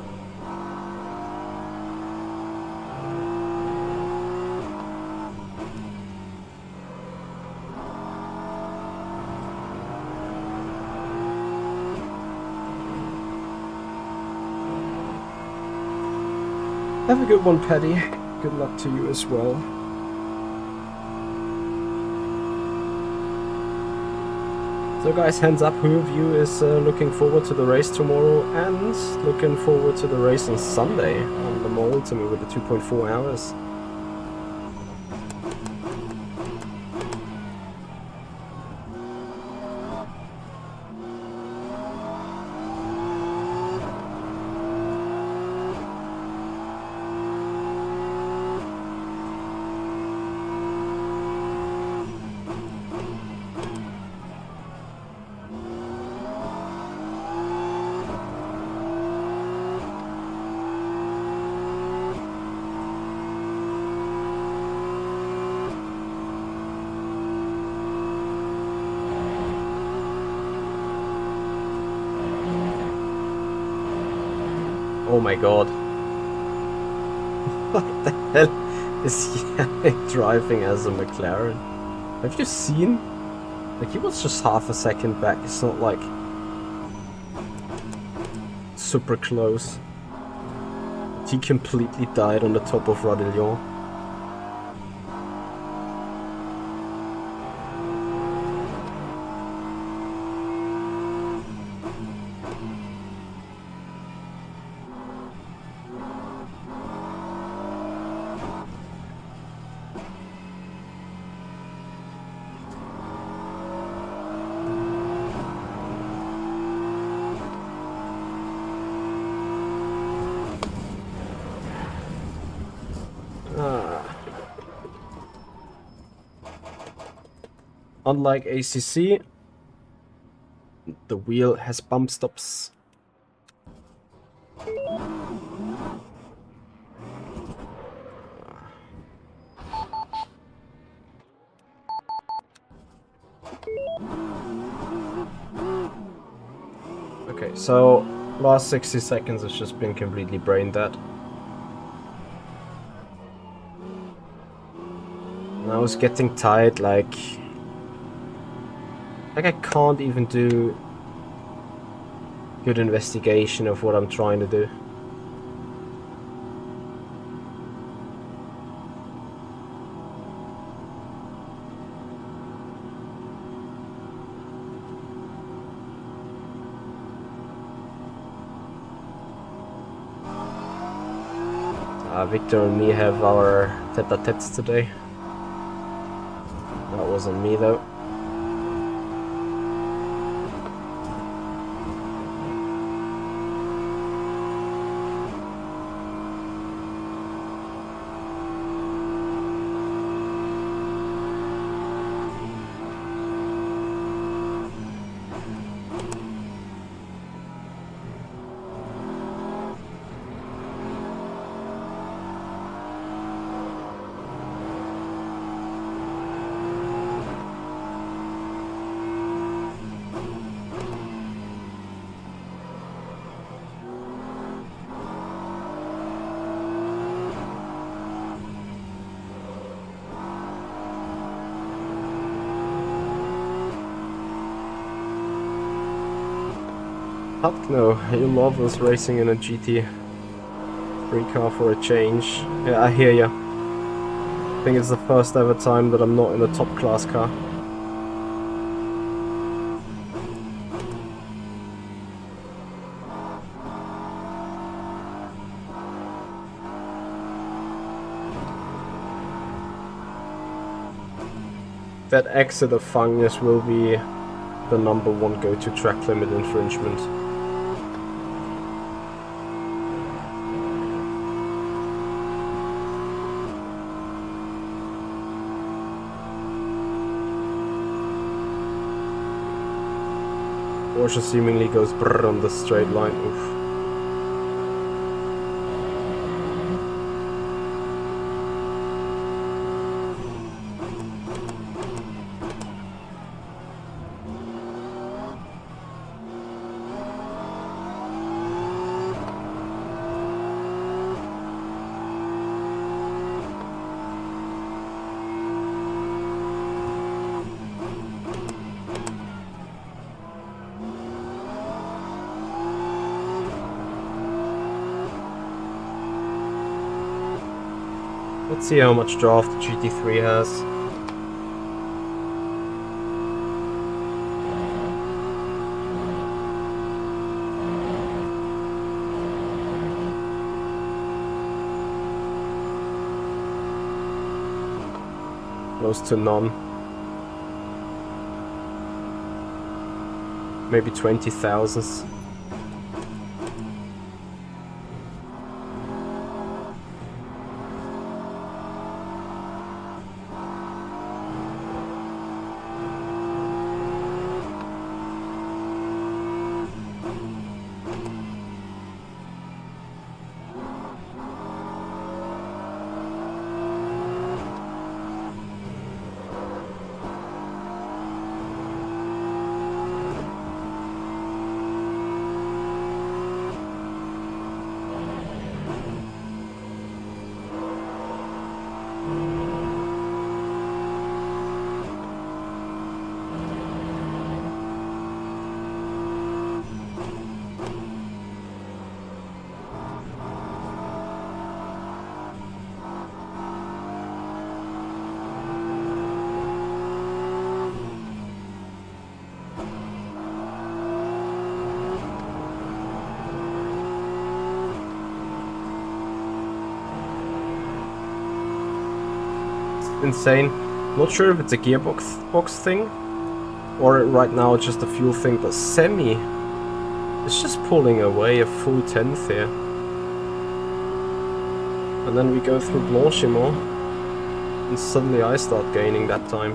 Have a good one, Paddy. Good luck to you as well. So guys, hands up, who of you is looking forward to the race tomorrow and looking forward to the race on Sunday on the Ultimate with the 2.4 hours? Oh my god. What the hell is Yannick driving as a McLaren? Have you seen? Like, he was just half a second back. It's not like super close. He completely died on the top of Radillon. Unlike ACC, the wheel has bump stops. Okay, so last 60 seconds has just been completely brain dead. And I was getting tired, like I can't even do good investigation of what I'm trying to do. Victor and me have our tete-a-tetes today. That wasn't me though. Fuck no, you love us racing in a GT3 car for a change. Yeah, I hear ya. I think it's the first ever time that I'm not in a top class car. That exit of Fagnes will be the #1 go-to track limit infringement. Porsche seemingly goes brrr on the straight line. Oof. Let's see how much draft the GT3 has. Close to none. Maybe 20,000. insane. Not sure if it's a gearbox thing, or right now it's just a fuel thing, but Semi is just pulling away a full 10th here. And then we go through Blanchimont, and suddenly I start gaining that time.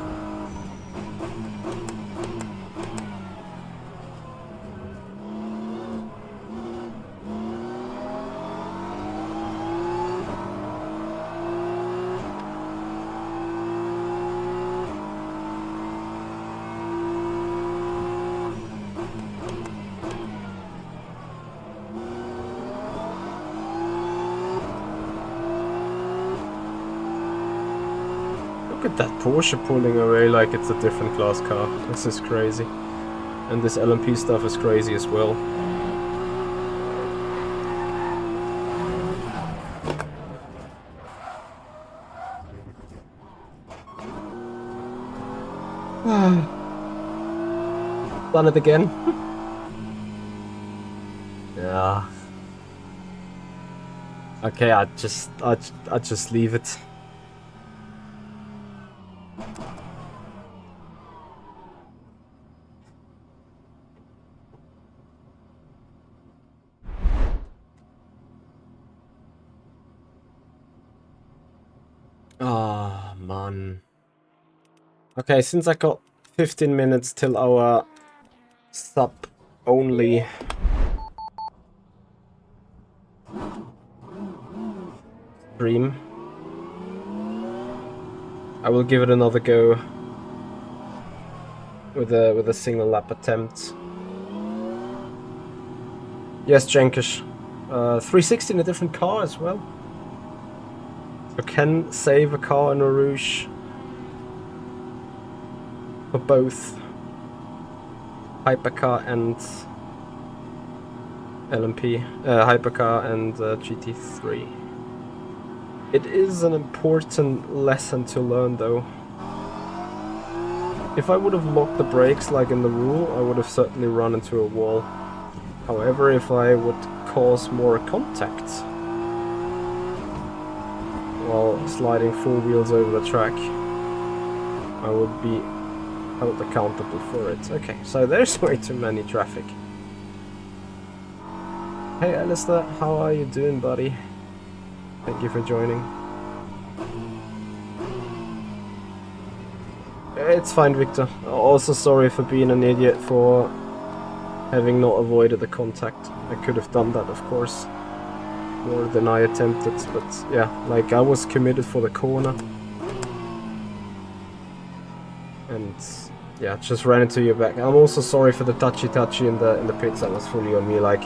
Look at that Porsche pulling away like it's a different class car. This is crazy. And this LMP stuff is crazy as well. Done it again. Yeah. Okay, I just leave it. Ah, man. Okay, since I got 15 minutes till our sub-only stream, I will give it another go with a single lap attempt. Yes, Jenkish. 360 in a different car as well. So can save a car in a Rouge for both hypercar and LMP, hypercar and GT3. It is an important lesson to learn though. If I would have locked the brakes like in the rule, I would have certainly run into a wall. However, if I would cause more contact while sliding four wheels over the track, I would be held accountable for it. Okay, so there's way too many traffic. Hey Alistair, how are you doing, buddy? Thank you for joining. It's fine, Victor. Also sorry for being an idiot for having not avoided the contact. I could have done that, of course, more than I attempted, but yeah, like I was committed for the corner. And yeah, just ran into your back. I'm also sorry for the touchy in the pits. That was fully on me, like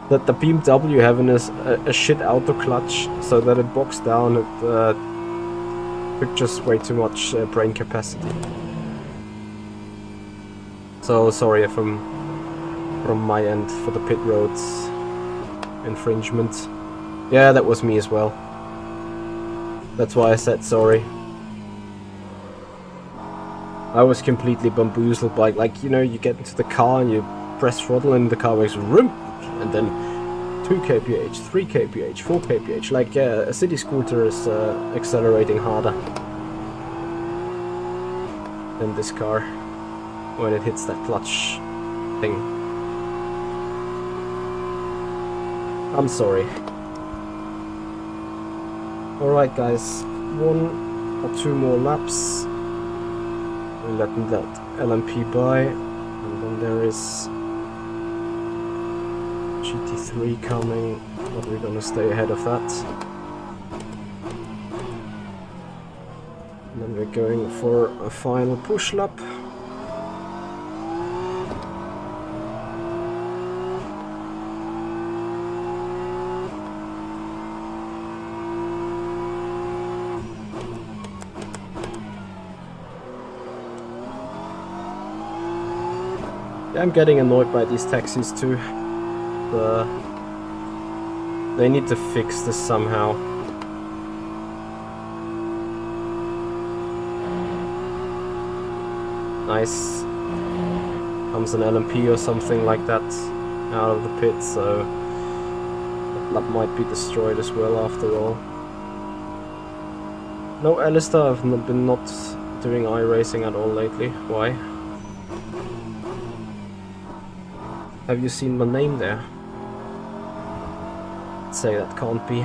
that the BMW having a shit auto clutch so that it boxed down, it took just way too much brain capacity. So sorry from my end for the pit roads infringement. Yeah, that was me as well. That's why I said sorry. I was completely bamboozled by, like, you know, you get into the car and you press throttle and the car goes room, and then 2 kph, 3 kph, 4 kph, like a city scooter is accelerating harder than this car when it hits that clutch thing. I'm sorry. Alright guys, 1 or 2 more laps. We're letting that LMP by, and then there is GT3 coming, but we're gonna stay ahead of that. And then we're going for a final push lap. I'm getting annoyed by these taxis too. They need to fix this somehow. Nice. Comes an LMP or something like that out of the pit, so that might be destroyed as well after all. No, Alistair, I've been not doing iRacing at all lately. Why? Have you seen my name there? Say that can't be.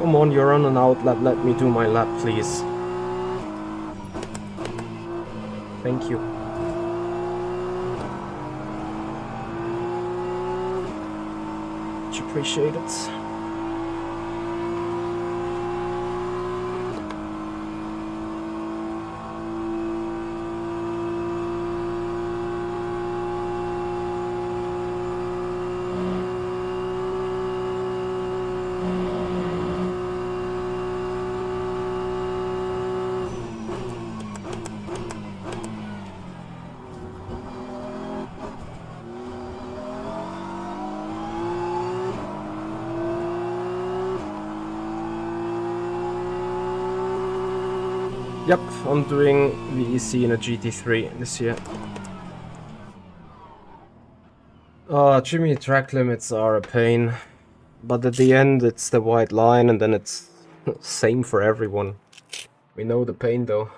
Come on, you're on an outlet. Let me do my lap, please. Thank you. Much appreciated. Yep, I'm doing VEC in a GT3 this year. Jimmy, track limits are a pain, but at the end it's the white line and then it's same for everyone. We know the pain though.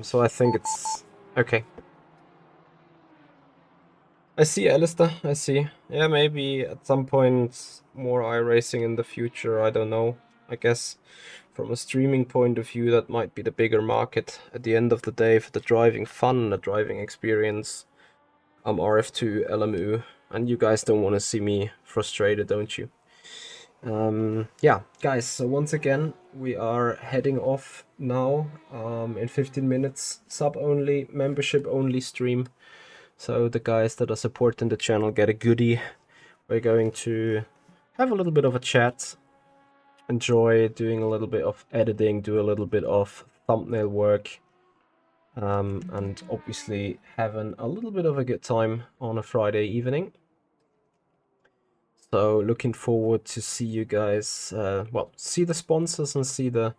So I think it's okay. I see, Alistair, I see. Yeah, maybe at some point more iRacing in the future, I don't know. I guess from a streaming point of view, that might be the bigger market. At the end of the day, for the driving fun, the driving experience, I'm RF2 LMU, and you guys don't want to see me frustrated, don't you? Yeah, guys, so once again, we are heading off now in 15 minutes, sub-only, membership-only stream. So the guys that are supporting the channel get a goodie. We're going to have a little bit of a chat, enjoy doing a little bit of editing, do a little bit of thumbnail work, and obviously having a little bit of a good time on a Friday evening. So looking forward to see you guys, well, see the sponsors and see the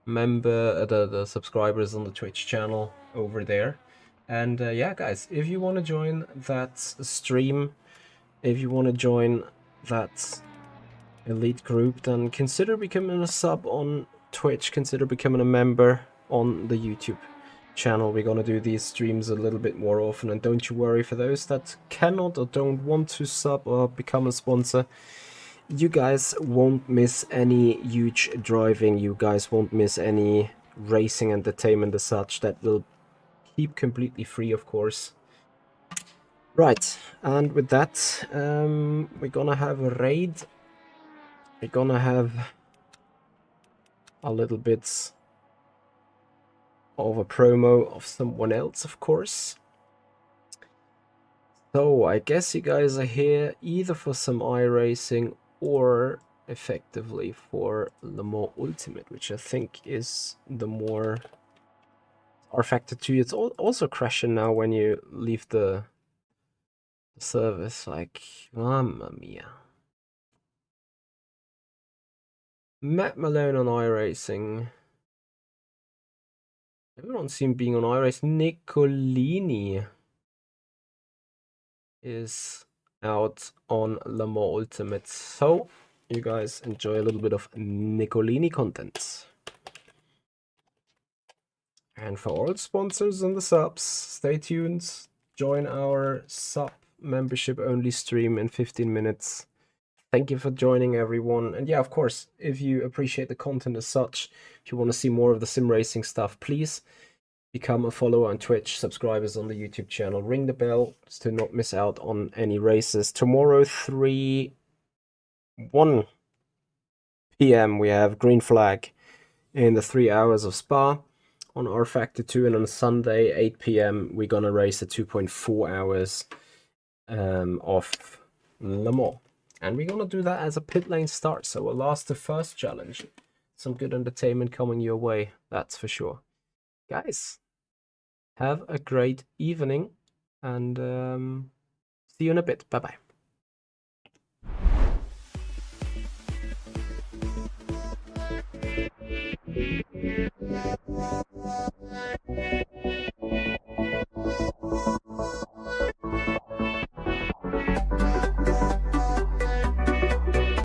the subscribers on the Twitch channel over there. And yeah, guys, if you want to join that stream, if you want to join that elite group, then consider becoming a sub on Twitch, consider becoming a member on the YouTube channel. We're gonna do these streams a little bit more often, and don't you worry, for those that cannot or don't want to sub or become a sponsor, you guys won't miss any huge driving, you guys won't miss any racing entertainment as such. That will keep completely free, of course. Right, and with that, we're gonna have a raid. We're gonna have a little bit of a promo of someone else, of course. So I guess you guys are here either for some iRacing or effectively for the more Ultimate, which I think is the more rFactor 2. It's also crashing now when you leave the service, like, mamma mia. Matt Malone on iRacing. Everyone seems being on iRacing. Nicolini is out on Le Mans Ultimate. So you guys enjoy a little bit of Nicolini content. And for all sponsors and the subs, stay tuned. Join our sub membership only stream in 15 minutes. Thank you for joining, everyone. And yeah, of course, if you appreciate the content as such, if you want to see more of the sim racing stuff, please become a follower on Twitch, subscribers on the YouTube channel, ring the bell to not miss out on any races. Tomorrow, 1 p.m. we have green flag in the 3 hours of Spa. on rFactor 2, and on Sunday, 8 p.m., we're gonna race the 2.4 hours of Le Mans. And we're gonna do that as a pit lane start, so we'll last the first challenge. Some good entertainment coming your way, that's for sure. Guys, have a great evening, and see you in a bit. Bye-bye.